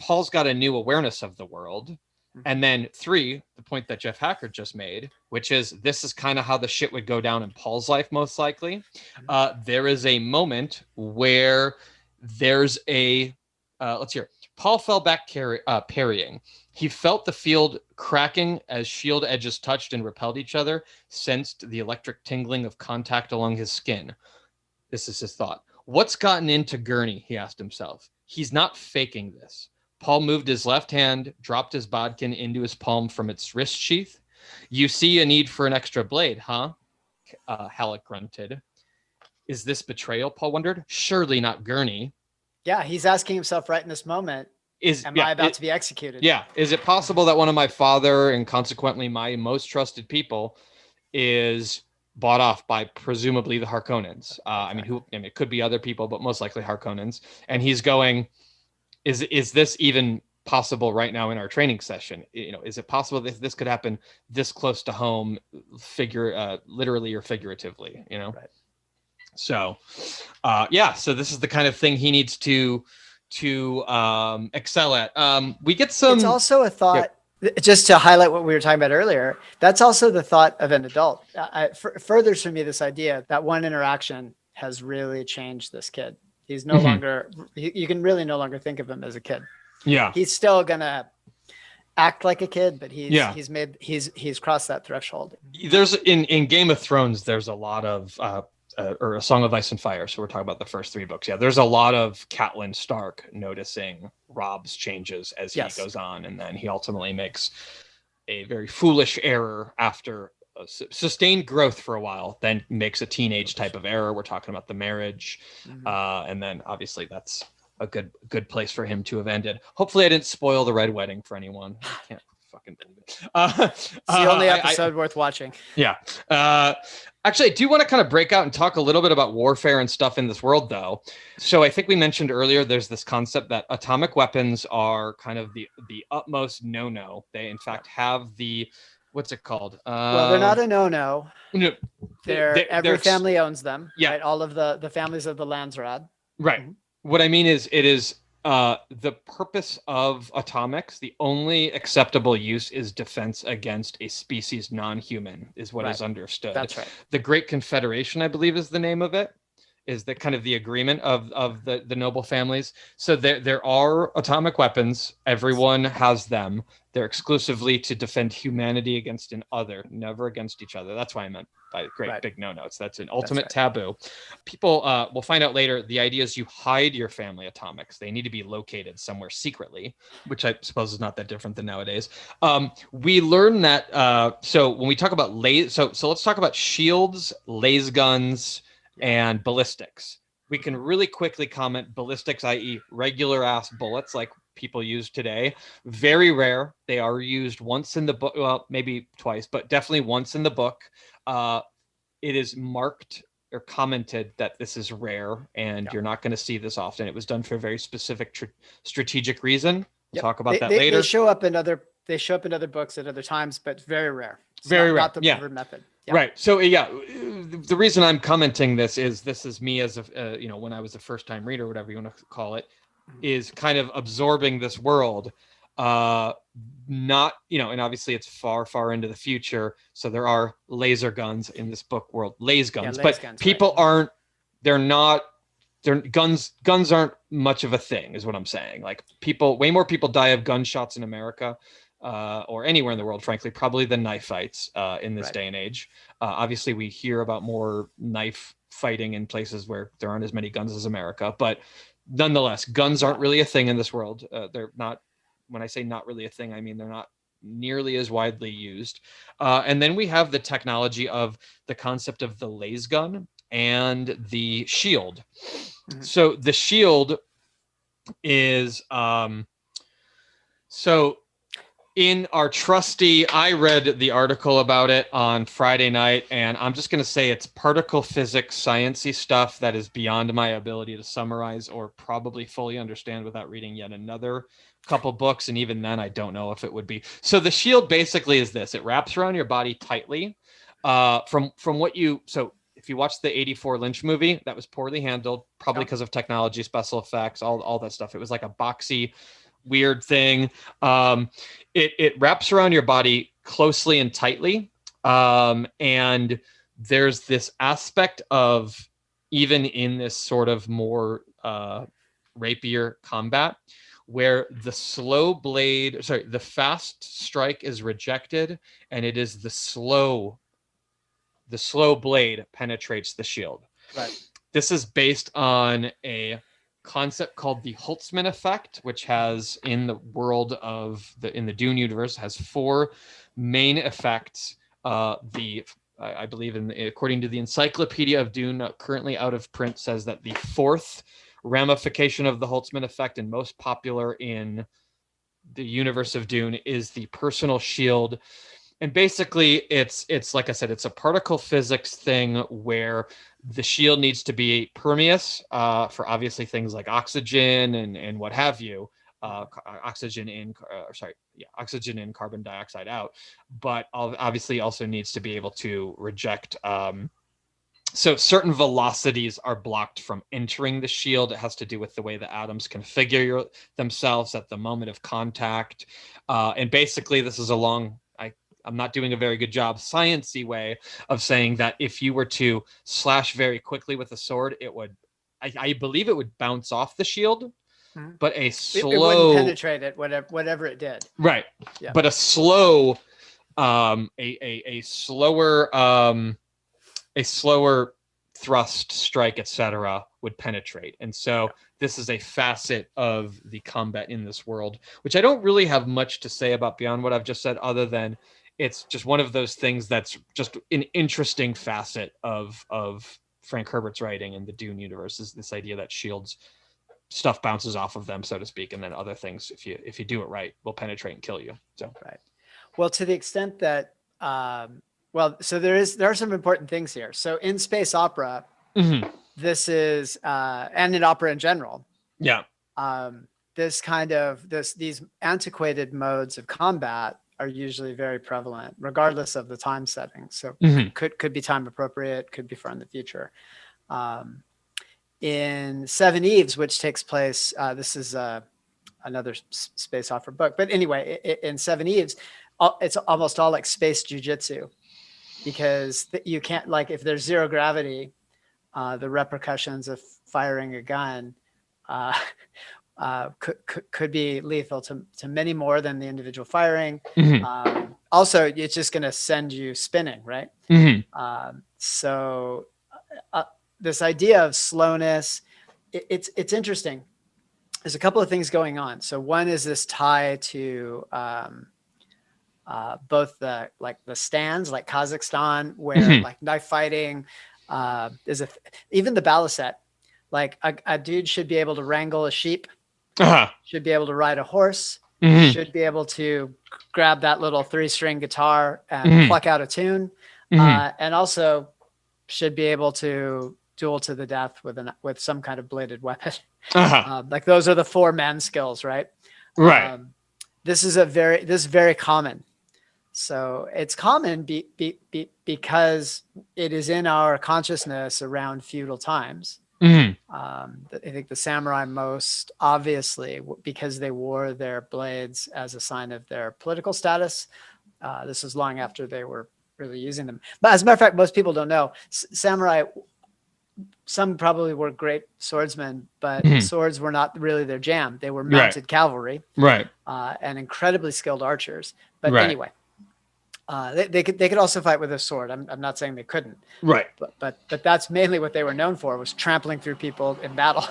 Paul's got a new awareness of the world. And then three, the point that Jeff Hackard just made, which is this is kind of how the shit would go down in Paul's life, most likely. There is a moment where there's a, let's hear. Paul fell back parrying. He felt the field cracking as shield edges touched and repelled each other, sensed the electric tingling of contact along his skin. This is his thought. What's gotten into Gurney, he asked himself. He's not faking this. Paul moved his left hand, dropped his bodkin into his palm from its wrist sheath. You see a need for an extra blade, huh? Halleck grunted. Is this betrayal? Paul wondered. Surely not Gurney. Yeah, he's asking himself right in this moment, am I about to be executed? Yeah. Is it possible that one of my father and consequently my most trusted people is bought off by presumably the Harkonnens? It could be other people, but most likely Harkonnens. And he's going, is this even possible right now in our training session? Is it possible that this could happen this close to home, literally or figuratively, Right. So, so this is the kind of thing he needs to excel at. We get some. It's also a thought, just to highlight what we were talking about earlier. That's also the thought of an adult. Furthers for me this idea that one interaction has really changed this kid. He's no longer. You can really no longer think of him as a kid. Yeah, he's still gonna act like a kid, but he's crossed that threshold. There's in Game of Thrones. There's a lot of. Or A Song of Ice and Fire. So we're talking about the first 3 books. Yeah, there's a lot of Catelyn Stark noticing Robb's changes as he goes on. And then he ultimately makes a very foolish error after sustained growth for a while, then makes a teenage type of error. We're talking about the marriage. And then obviously that's a good place for him to have ended. Hopefully I didn't spoil the Red Wedding for anyone. I can't fucking believe it. It's the only episode worth watching. Yeah. Actually, I do want to kind of break out and talk a little bit about warfare and stuff in this world, though. So I think we mentioned earlier, there's this concept that atomic weapons are kind of the utmost no-no. They, in fact, have what's it called? Well, they're not a no-no. No, every family owns them. Yeah. Right? All of the families of the Landsrad. Right. What I mean is, it is the purpose of atomics, the only acceptable use is defense against a species non-human, is what is understood. That's right. The Great Confederation, I believe, is the name of it, is the kind of the agreement of the noble families. So there are atomic weapons. Everyone has them. They're exclusively to defend humanity against an other, never against each other. That's why I meant by great big no-notes. That's an ultimate taboo. People will find out later, the idea is you hide your family atomics. They need to be located somewhere secretly, which I suppose is not that different than nowadays. We learn that, so when we talk about so let's talk about shields, laser guns, and ballistics. We can really quickly comment ballistics, i.e. regular ass bullets like people use today. Very rare. They are used once in the book, well, maybe twice, but definitely once in the book. It is marked or commented that this is rare and you're not going to see this often. It was done for a very specific strategic reason. We'll talk about that later. They show up in other books at other times, but very rare. It's very rare. Not the preferred method. Yeah. Right. So the reason I'm commenting this is me as when I was a first time reader, whatever you want to call it, is kind of absorbing this world. Not, and obviously it's far into the future. So there are laser guns in this book world, laser guns, but people aren't, guns aren't much of a thing is what I'm saying. Like way more people die of gunshots in America or anywhere in the world, frankly, probably than knife fights in this day and age. Obviously we hear about more knife fighting in places where there aren't as many guns as America, but nonetheless, guns aren't really a thing in this world. They're not, when I say not really a thing, I mean, they're not nearly as widely used. And then we have the technology of the concept of the laser gun and the shield. So the shield is, so in our trusty, I read the article about it on Friday night, and I'm just going to say it's particle physics, sciencey stuff that is beyond my ability to summarize or probably fully understand without reading yet another couple books. And even then, I don't know if it would be. So the shield basically is this. It wraps around your body tightly. So if you watch the 1984 Lynch movie, that was poorly handled, probably because of technology, special effects, all that stuff. It was like a boxy, weird thing. It wraps around your body closely and tightly. And there's this aspect of, even in this sort of more rapier combat, where the fast strike is rejected, and it is the slow blade penetrates the shield. Right. This is based on a concept called the Holtzman effect, which has in the world of in the Dune universe has 4 main effects. I believe according to the Encyclopedia of Dune, currently out of print, says that the 4th ramification of the Holtzman effect and most popular in the universe of Dune is the personal shield. And basically it's like I said, it's a particle physics thing where the shield needs to be permeous for obviously things like oxygen and what have you. Oxygen in carbon dioxide out, but obviously also needs to be able to reject. So certain velocities are blocked from entering the shield. It has to do with the way the atoms configure themselves at the moment of contact. And basically, this is I'm not doing a very good job sciencey way of saying that if you were to slash very quickly with a sword, it would, I believe it would bounce off the shield, but a slow... It wouldn't penetrate it, whatever it did. Right. Yeah. But a slow, a slower thrust, strike, etc., would penetrate. And so this is a facet of the combat in this world, which I don't really have much to say about beyond what I've just said, other than it's just one of those things that's just an interesting facet of Frank Herbert's writing in the Dune universe, is this idea that shields, stuff bounces off of them, so to speak, and then other things, if you do it right, will penetrate and kill you. So right. Well, to the extent that so there are some important things here. So in space opera, this is and in opera in general, these antiquated modes of combat are usually very prevalent, regardless of the time setting. So could be time appropriate, could be far in the future. In Seven Eves, which takes place, this is another space opera book, but anyway, in Seven Eves, it's almost all like space jujitsu, because you can't, like, if there's zero gravity, the repercussions of firing a gun could be lethal to many more than the individual firing. Also, it's just going to send you spinning, right? So this idea of slowness, it's interesting. There's a couple of things going on. So one is this tie to both the stands, like Kazakhstan, where like knife fighting is even the balisette. Like a dude should be able to wrangle a sheep, should be able to ride a horse, should be able to grab that little 3-string guitar and pluck out a tune, and also should be able to duel to the death with some kind of bladed weapon. Like those are the 4 man skills, right? Right. This is very common. So it's common because it is in our consciousness around feudal times. I think the samurai most obviously, because they wore their blades as a sign of their political status. This was long after they were really using them. But as a matter of fact, most people don't know, samurai, some probably were great swordsmen, but swords were not really their jam. They were mounted cavalry, and incredibly skilled archers. But anyway, they could also fight with a sword. I'm not saying they couldn't. Right. But that's mainly what they were known for, was trampling through people in battle.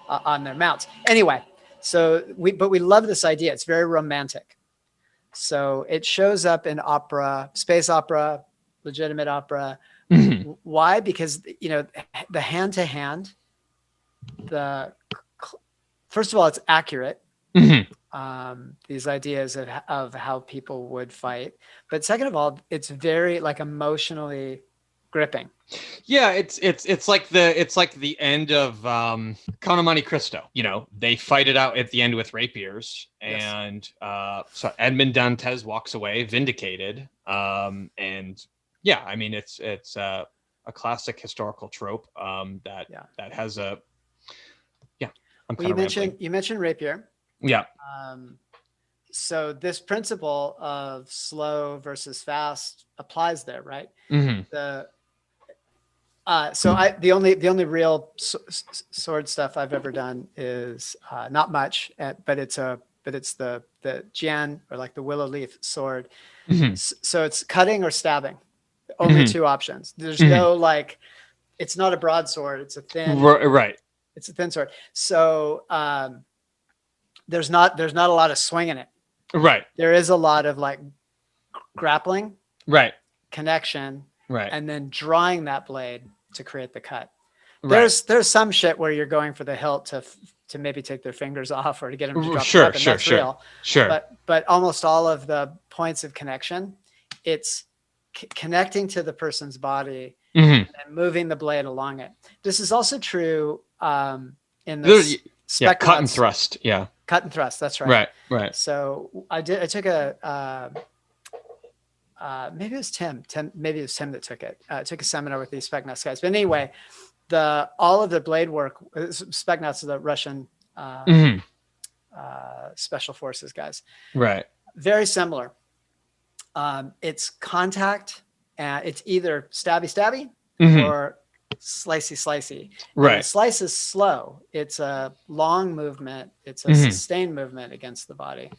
On their mounts. Anyway, so we love this idea. It's very romantic. So it shows up in opera, space opera, legitimate opera. Why? Because the hand to hand. First of all, it's accurate. These ideas of how people would fight, but second of all, it's very like emotionally gripping. Yeah, it's like the end of Count of Monte Cristo. They fight it out at the end with rapiers, and so Edmond Dantes walks away vindicated. And yeah, I mean it's a classic historical trope that has a you mentioned rapier. Yeah. So this principle of slow versus fast applies there, right? The only real sword stuff I've ever done is not much, but it's the jian, or like the willow leaf sword. So it's cutting or stabbing, only 2 options. There's no it's not a broadsword. It's a thin, right. It's a thin sword. So there's not a lot of swing in it. Right. There is a lot of like grappling, Right. connection, Right. and then drawing that blade to create the cut. Right. There's some shit where you're going for the hilt to maybe take their fingers off or to get them to drop the Sure, weapon. sure, That's sure, real. sure. But almost all of the points of connection, it's connecting to the person's body and moving the blade along it. This is also true in the cut and thrust. Yeah. Cut and thrust. That's right. Right. So I took a maybe it was Tim. Maybe it was Tim that took it. I took a seminar with these Specnauts guys. But anyway, all of the blade work, Specnauts are the Russian special forces guys. Right. Very similar. It's contact, and it's either stabby or slicey. Right. And the slice is slow. It's a long movement. It's a sustained movement against the body.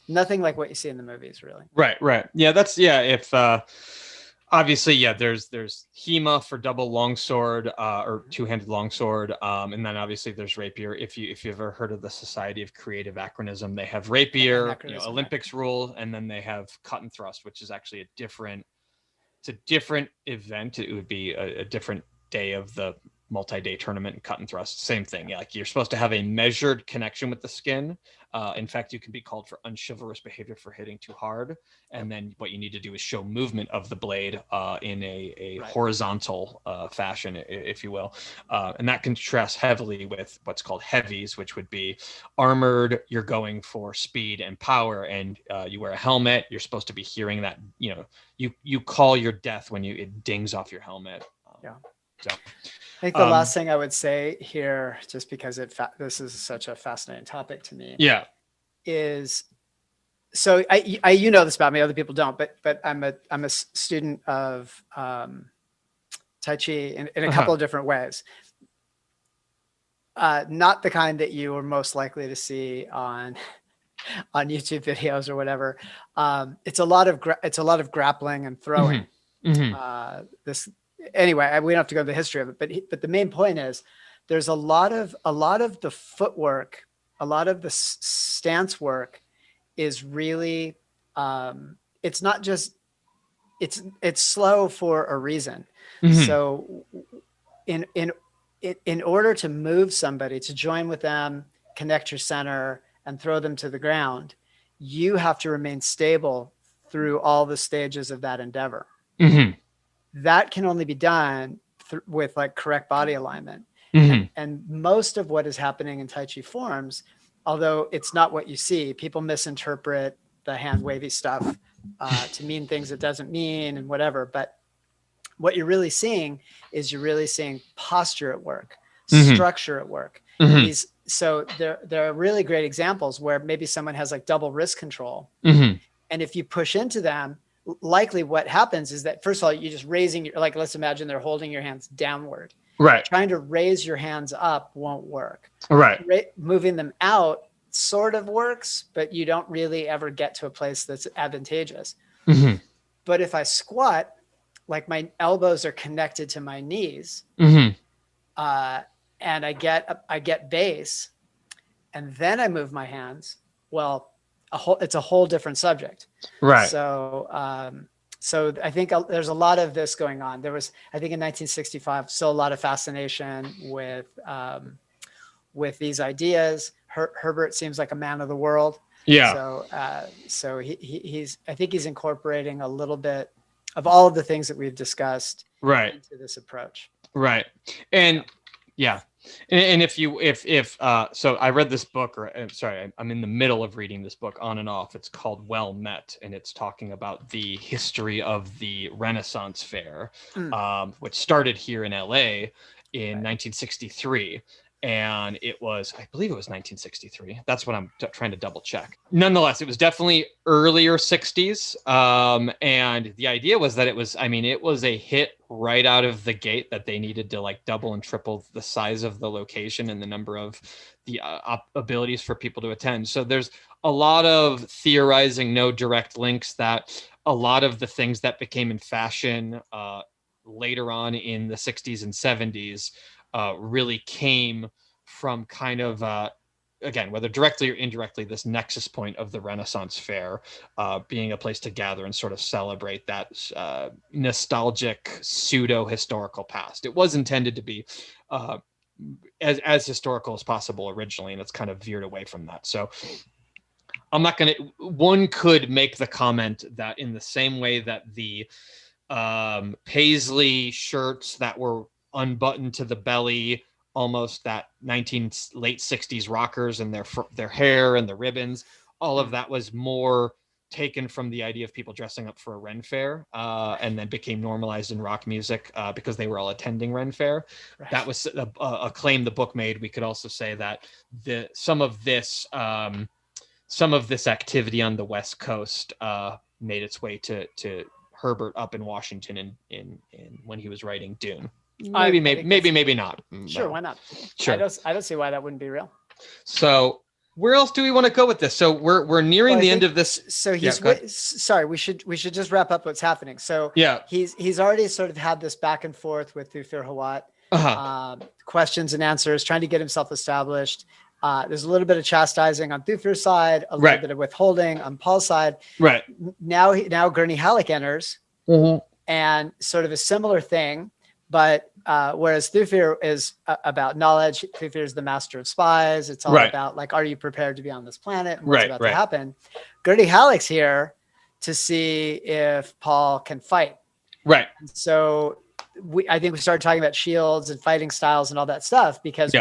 Nothing like what you see in the movies, really. Right. Yeah, if obviously, there's Hema for double longsword or two-handed longsword, and then obviously there's rapier. If you've ever heard of the Society of Creative Anachronism, they have rapier, Olympics rule, and then they have cut and thrust, which is actually a different event. It would be a different day of the multi-day tournament. And cut and thrust, same thing. Like you're supposed to have a measured connection with the skin. In fact, you can be called for unchivalrous behavior for hitting too hard. And then what you need to do is show movement of the blade in a horizontal fashion, if you will. And that contrasts heavily with what's called heavies, which would be armored. You're going for speed and power, and you wear a helmet. You're supposed to be hearing that, you call your death when it dings off your helmet. So I think the last thing I would say here, just because this is such a fascinating topic to me, is so I you know this about me, other people don't, but I'm a student of Tai Chi in a couple of different ways. Not the kind that you are most likely to see on YouTube videos or whatever. It's a lot of grappling and throwing. Anyway, we don't have to go into the history of it, but the main point is there's a lot of the footwork, a lot of the stance work is really it's not just it's slow for a reason. So in order to move somebody, to join with them, connect your center, and throw them to the ground, you have to remain stable through all the stages of that endeavor. That can only be done with like correct body alignment. And most of what is happening in Tai Chi forms, although it's not what you see, people misinterpret the hand wavy stuff to mean things it doesn't mean and whatever. But what you're really seeing is posture at work, structure at work. So there are really great examples where maybe someone has like double wrist control. And if you push into them, likely what happens is that, first of all, you're just raising let's imagine they're holding your hands downward. Right. Trying to raise your hands up won't work. Right. Moving them out sort of works, but you don't really ever get to a place that's advantageous. But if I squat, like my elbows are connected to my knees, and I get base, and then I move my hands, well, it's a whole different subject. Right. So I think there's a lot of this going on. There was, I think in 1965, still a lot of fascination with these ideas. Herbert seems like a man of the world. Yeah. So he's I think he's incorporating a little bit of all of the things that we've discussed into this approach. Right. And yeah. And so I read this book, I'm in the middle of reading this book on and off. It's called Well Met, and it's talking about the history of the Renaissance Fair, which started here in LA in 1963. And I believe it was 1963. That's what I'm trying to double check. Nonetheless, it was definitely earlier 60s. And the idea was that it was a hit right out of the gate, that they needed to like double and triple the size of the location and the number of the abilities for people to attend. So there's a lot of theorizing, no direct links, that a lot of the things that became in fashion later on in the 60s and 70s really came from kind of again, whether directly or indirectly, this nexus point of the Renaissance fair being a place to gather and sort of celebrate that nostalgic pseudo historical past. It was intended to be as historical as possible originally, and it's kind of veered away from that. So I'm not going to, one could make the comment that in the same way that the paisley shirts that were unbuttoned to the belly, almost that late 60s rockers and their hair and the ribbons, all of that was more taken from the idea of people dressing up for a Ren Fair, and then became normalized in rock music because they were all attending Ren Fair. Right. That was a claim the book made. We could also say that some of this activity on the West Coast made its way to Herbert up in Washington in when he was writing Dune. Maybe not. Sure, why not? Sure. I don't see why that wouldn't be real. So where else do we want to go with this? So we're nearing the end of this. So sorry, we should just wrap up what's happening. So yeah, he's already sort of had this back and forth with Thufir Hawat, questions and answers, trying to get himself established. There's a little bit of chastising on Thufir's side, a little bit of withholding on Paul's side. Right. Now Gurney Halleck enters, and sort of a similar thing. But whereas Thufir is about knowledge, Thufir is the master of spies. It's all about, like, are you prepared to be on this planet? And what's about to happen? Gurney Halleck's here to see if Paul can fight. Right. So I think we started talking about shields and fighting styles and all that stuff because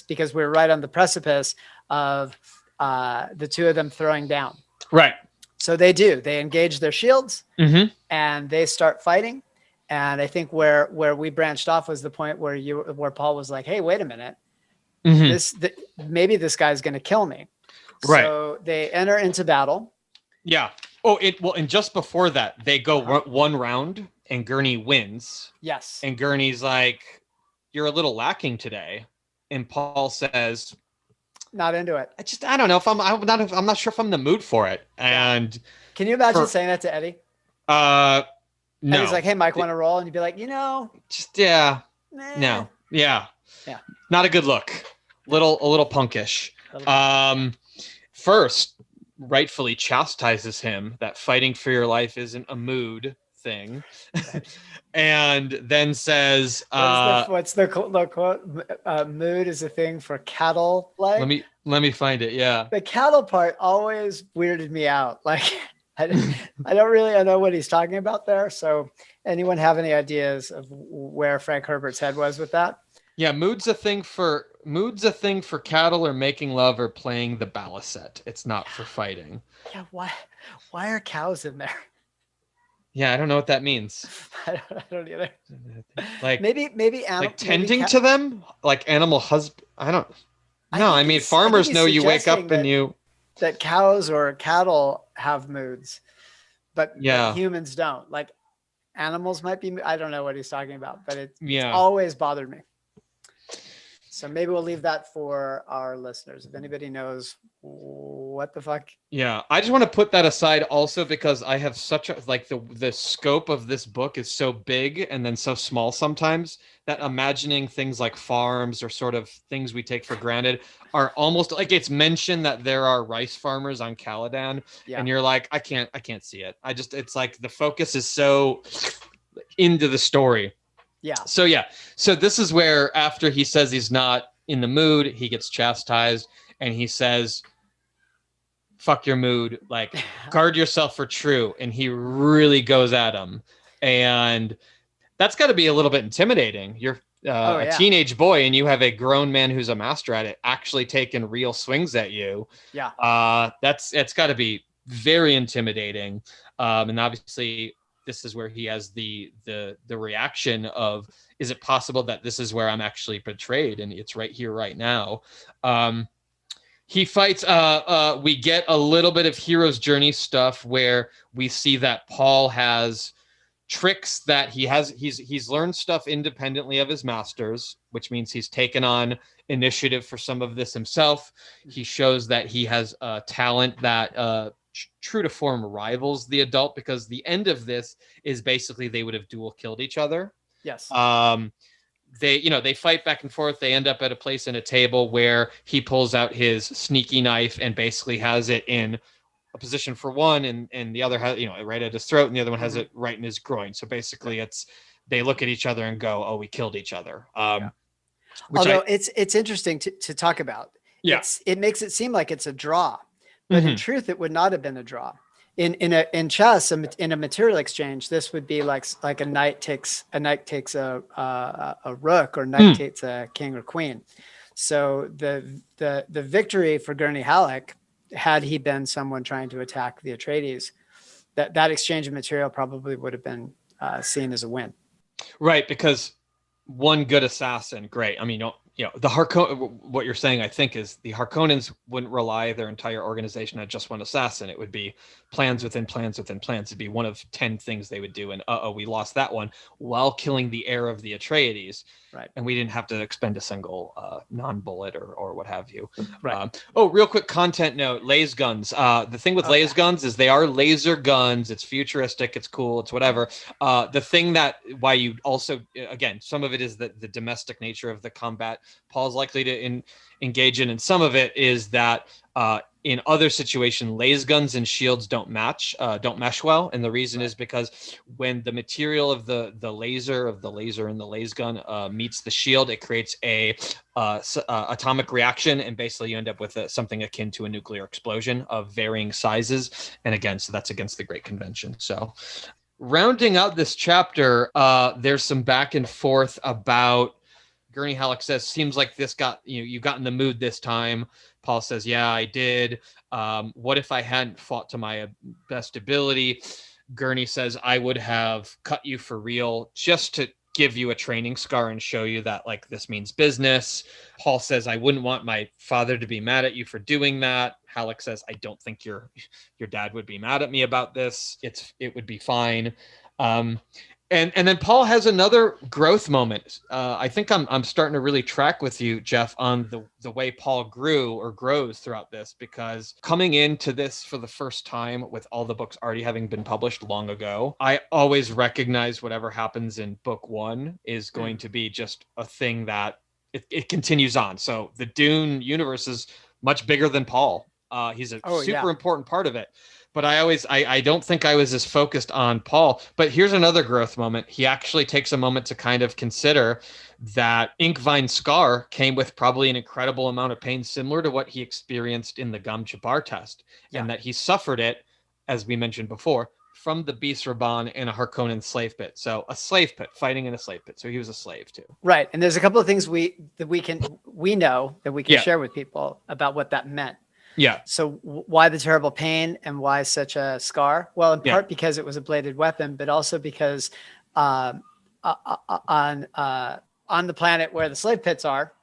because we're right on the precipice of the two of them throwing down. Right. So they engage their shields and they start fighting. And I think where we branched off was the point where Paul was like, "Hey, wait a minute, maybe this guy's going to kill me." Right. So they enter into battle. Yeah. Oh, and just before that, they go one round, and Gurney wins. Yes. And Gurney's like, "You're a little lacking today," and Paul says, "Not into it. I don't know if I'm not sure if I'm in the mood for it." And can you imagine saying that to Eddie? No. And he's like, "Hey, Mike, want to roll?" And you'd be like, no, not a good look. A little punkish. First, rightfully chastises him that fighting for your life isn't a mood thing, and then says, "What's the quote? Mood is a thing for cattle." Like, let me find it. Yeah, the cattle part always weirded me out. Like, I don't really know what he's talking about there. So anyone have any ideas of where Frank Herbert's head was with that? Yeah, mood's a thing for cattle or making love or playing the balisette. It's not for fighting. Yeah, why are cows in there? Yeah, I don't know what that means. I don't either. Like maybe like tending to them, like animal husband. I don't. No, I mean farmers know you wake up and you. That cows or cattle have moods, but humans don't. Like animals might be. I don't know what he's talking about, but it's always bothered me. So maybe we'll leave that for our listeners. If anybody knows what the fuck. Yeah, I just want to put that aside also because I have such a the scope of this book is so big and then so small sometimes that imagining things like farms or sort of things we take for granted are almost like it's mentioned that there are rice farmers on Caladan and you're like, I can't see it. It's like the focus is so into the story. Yeah. So this is where after he says he's not in the mood, he gets chastised and he says, "Fuck your mood, like guard yourself for true." And he really goes at him. And that's got to be a little bit intimidating. You're a teenage boy and you have a grown man who's a master at it actually taking real swings at you. Yeah. It's got to be very intimidating. And obviously this is where he has the reaction of, is it possible that this is where I'm actually betrayed? And it's right here, right now. He fights, we get a little bit of hero's journey stuff where we see that Paul has tricks that he's learned stuff independently of his masters, which means he's taken on initiative for some of this himself. He shows that he has a talent that, true to form, rivals the adult, because the end of this is basically they would have dual killed each other. Yes. they fight back and forth. They end up at a place in a table where he pulls out his sneaky knife and basically has it in a position for one, and the other has, right at his throat, and the other one has it right in his groin. So basically they look at each other and go, oh, we killed each other. Although it's interesting to talk about. Yeah. It makes it seem like it's a draw, but in truth, it would not have been a draw. In chess, in a material exchange, this would be like a knight takes a rook, or knight takes a king or queen. So the victory for Gurney Halleck, had he been someone trying to attack the Atreides, that exchange of material probably would have been seen as a win. Right, because one good assassin, great. I mean, the what you're saying, I think, is the Harkonnens wouldn't rely their entire organization on just one assassin. It would be plans within plans within plans. It'd be one of 10 things they would do. And we lost that one while killing the heir of the Atreides. Right. And we didn't have to expend a single non-bullet or what have you. Right. Real quick content note, laser guns. The thing with laser guns is they are laser guns. It's futuristic. It's cool. It's whatever. The thing why you also, again, some of it is the domestic nature of the combat Paul's likely to engage in, and some of it is that in other situations, laser guns and shields don't mesh well, and the reason is because when the material of the laser and the laser gun meets the shield, it creates a atomic reaction, and basically you end up with something akin to a nuclear explosion of varying sizes. And again, so that's against the Great Convention. So rounding out this chapter, there's some back and forth about. Gurney Halleck says, seems like this you got in the mood this time. Paul says, yeah, I did. What if I hadn't fought to my best ability? Gurney says, I would have cut you for real just to give you a training scar and show you that this means business. Paul says, I wouldn't want my father to be mad at you for doing that. Halleck says, I don't think your dad would be mad at me about this. It would be fine. And then Paul has another growth moment. I think I'm starting to really track with you, Jeff, on the way Paul grows throughout this, because coming into this for the first time with all the books already having been published long ago, I always recognize whatever happens in book one is going to be just a thing that it continues on. So the Dune universe is much bigger than Paul. He's a super important part of it. But I don't think I was as focused on Paul. But here's another growth moment. He actually takes a moment to kind of consider that Inkvine Scar came with probably an incredible amount of pain, similar to what he experienced in the Gam Jabbar test, and that he suffered it, as we mentioned before, from the Beast Raban in a Harkonnen slave pit. So a slave pit, fighting in a slave pit. So he was a slave too. Right. And there's a couple of things we know that we can share with people about what that meant. Yeah. So why the terrible pain and why such a scar? Well, in part because it was a bladed weapon, but also because on the planet where the slave pits are,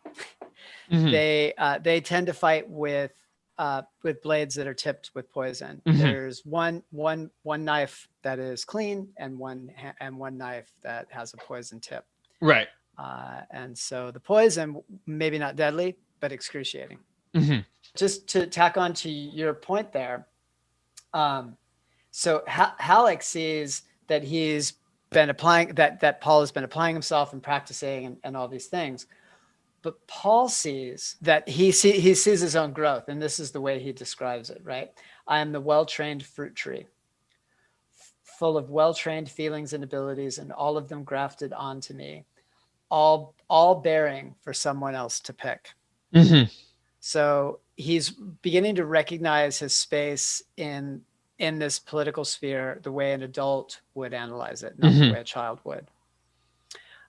they tend to fight with blades that are tipped with poison. There's one knife that is clean and one knife that has a poison tip. Right. And so the poison, maybe not deadly, but excruciating. Just to tack on to your point there. So Halleck sees that he's been applying, that Paul has been applying himself and practicing and all these things. But Paul sees that he sees his own growth. And this is the way he describes it, right? I am the well-trained fruit tree, full of well-trained feelings and abilities, and all of them grafted onto me, all bearing for someone else to pick. So he's beginning to recognize his space in this political sphere the way an adult would analyze it, not the way a child would.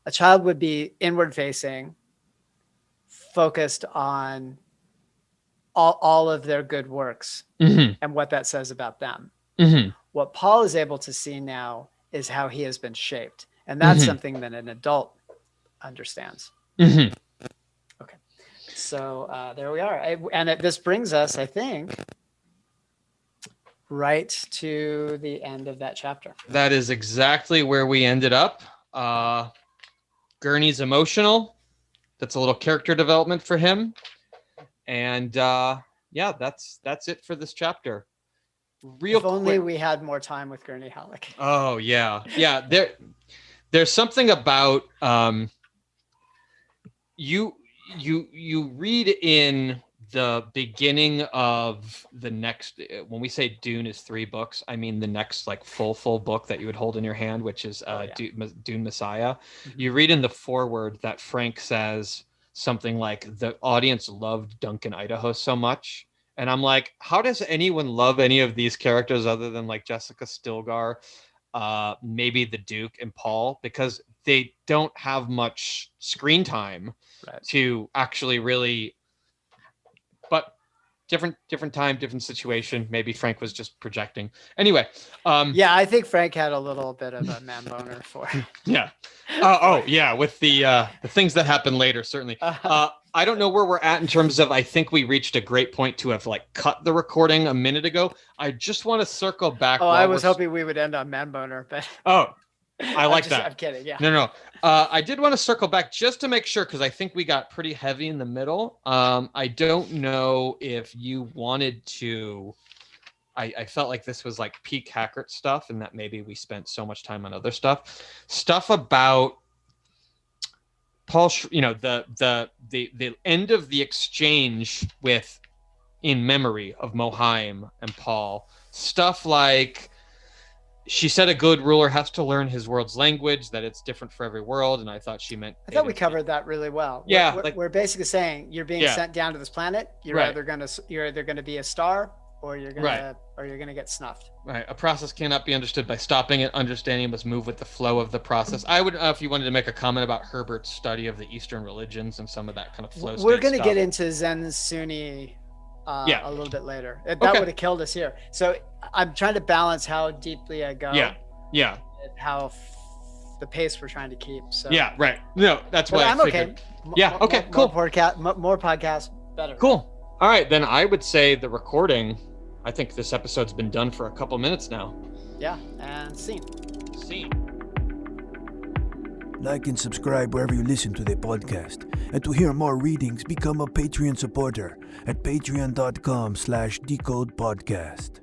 A child would be inward facing, focused on all of their good works and what that says about them. What Paul is able to see now is how he has been shaped. And that's something that an adult understands. Okay. So there we are. This brings us, I think, right to the end of that chapter. That is exactly where we ended up. Gurney's emotional. That's a little character development for him. And that's it for this chapter. If only we had more time with Gurney Halleck. Oh yeah. Yeah. There's something about you read in the beginning of the next, when we say Dune is 3 books, I mean the next like full book that you would hold in your hand, which is Dune Messiah. You read in the foreword that Frank says something like the audience loved Duncan Idaho so much. And I'm like, how does anyone love any of these characters other than like Jessica Stilgar, maybe the Duke and Paul, because they don't have much screen time to actually really, but different time, different situation. Maybe Frank was just projecting. Anyway. Yeah, I think Frank had a little bit of a man boner for. Yeah. Yeah. With the things that happen later, certainly. I don't know where we're at in terms of, I think we reached a great point to have like cut the recording a minute ago. I just want to circle back. Oh, I was hoping we would end on man boner, but. Oh, I like that. I'm kidding. Yeah. No. I did want to circle back just to make sure, because I think we got pretty heavy in the middle. I don't know if you wanted to. I felt like this was like peak Hackert stuff, and that maybe we spent so much time on other stuff about Paul. The end of the exchange with, in memory of Mohaim and Paul. Stuff like, she said a good ruler has to learn his world's language, that it's different for every world. And I thought she meant... I thought we covered that really well. Yeah. We're basically saying you're being sent down to this planet. You're either going to be a star, or you're going to get snuffed. Right. A process cannot be understood by stopping it. Understanding must move with the flow of the process. I would, if you wanted to make a comment about Herbert's study of the Eastern religions and some of that kind of flow. We're going to get into Zen Sunni a little bit later. That would have killed us here. So I'm trying to balance how deeply I go. Yeah. And how the pace we're trying to keep. So right. No, that's why I'm I figured. Okay. Cool. More podcasts, better. Cool. All right, then I would say the recording. I think this episode's been done for a couple minutes now. Yeah, and scene. Like and subscribe wherever you listen to the podcast. And to hear more readings, become a Patreon supporter at patreon.com/decodepodcast.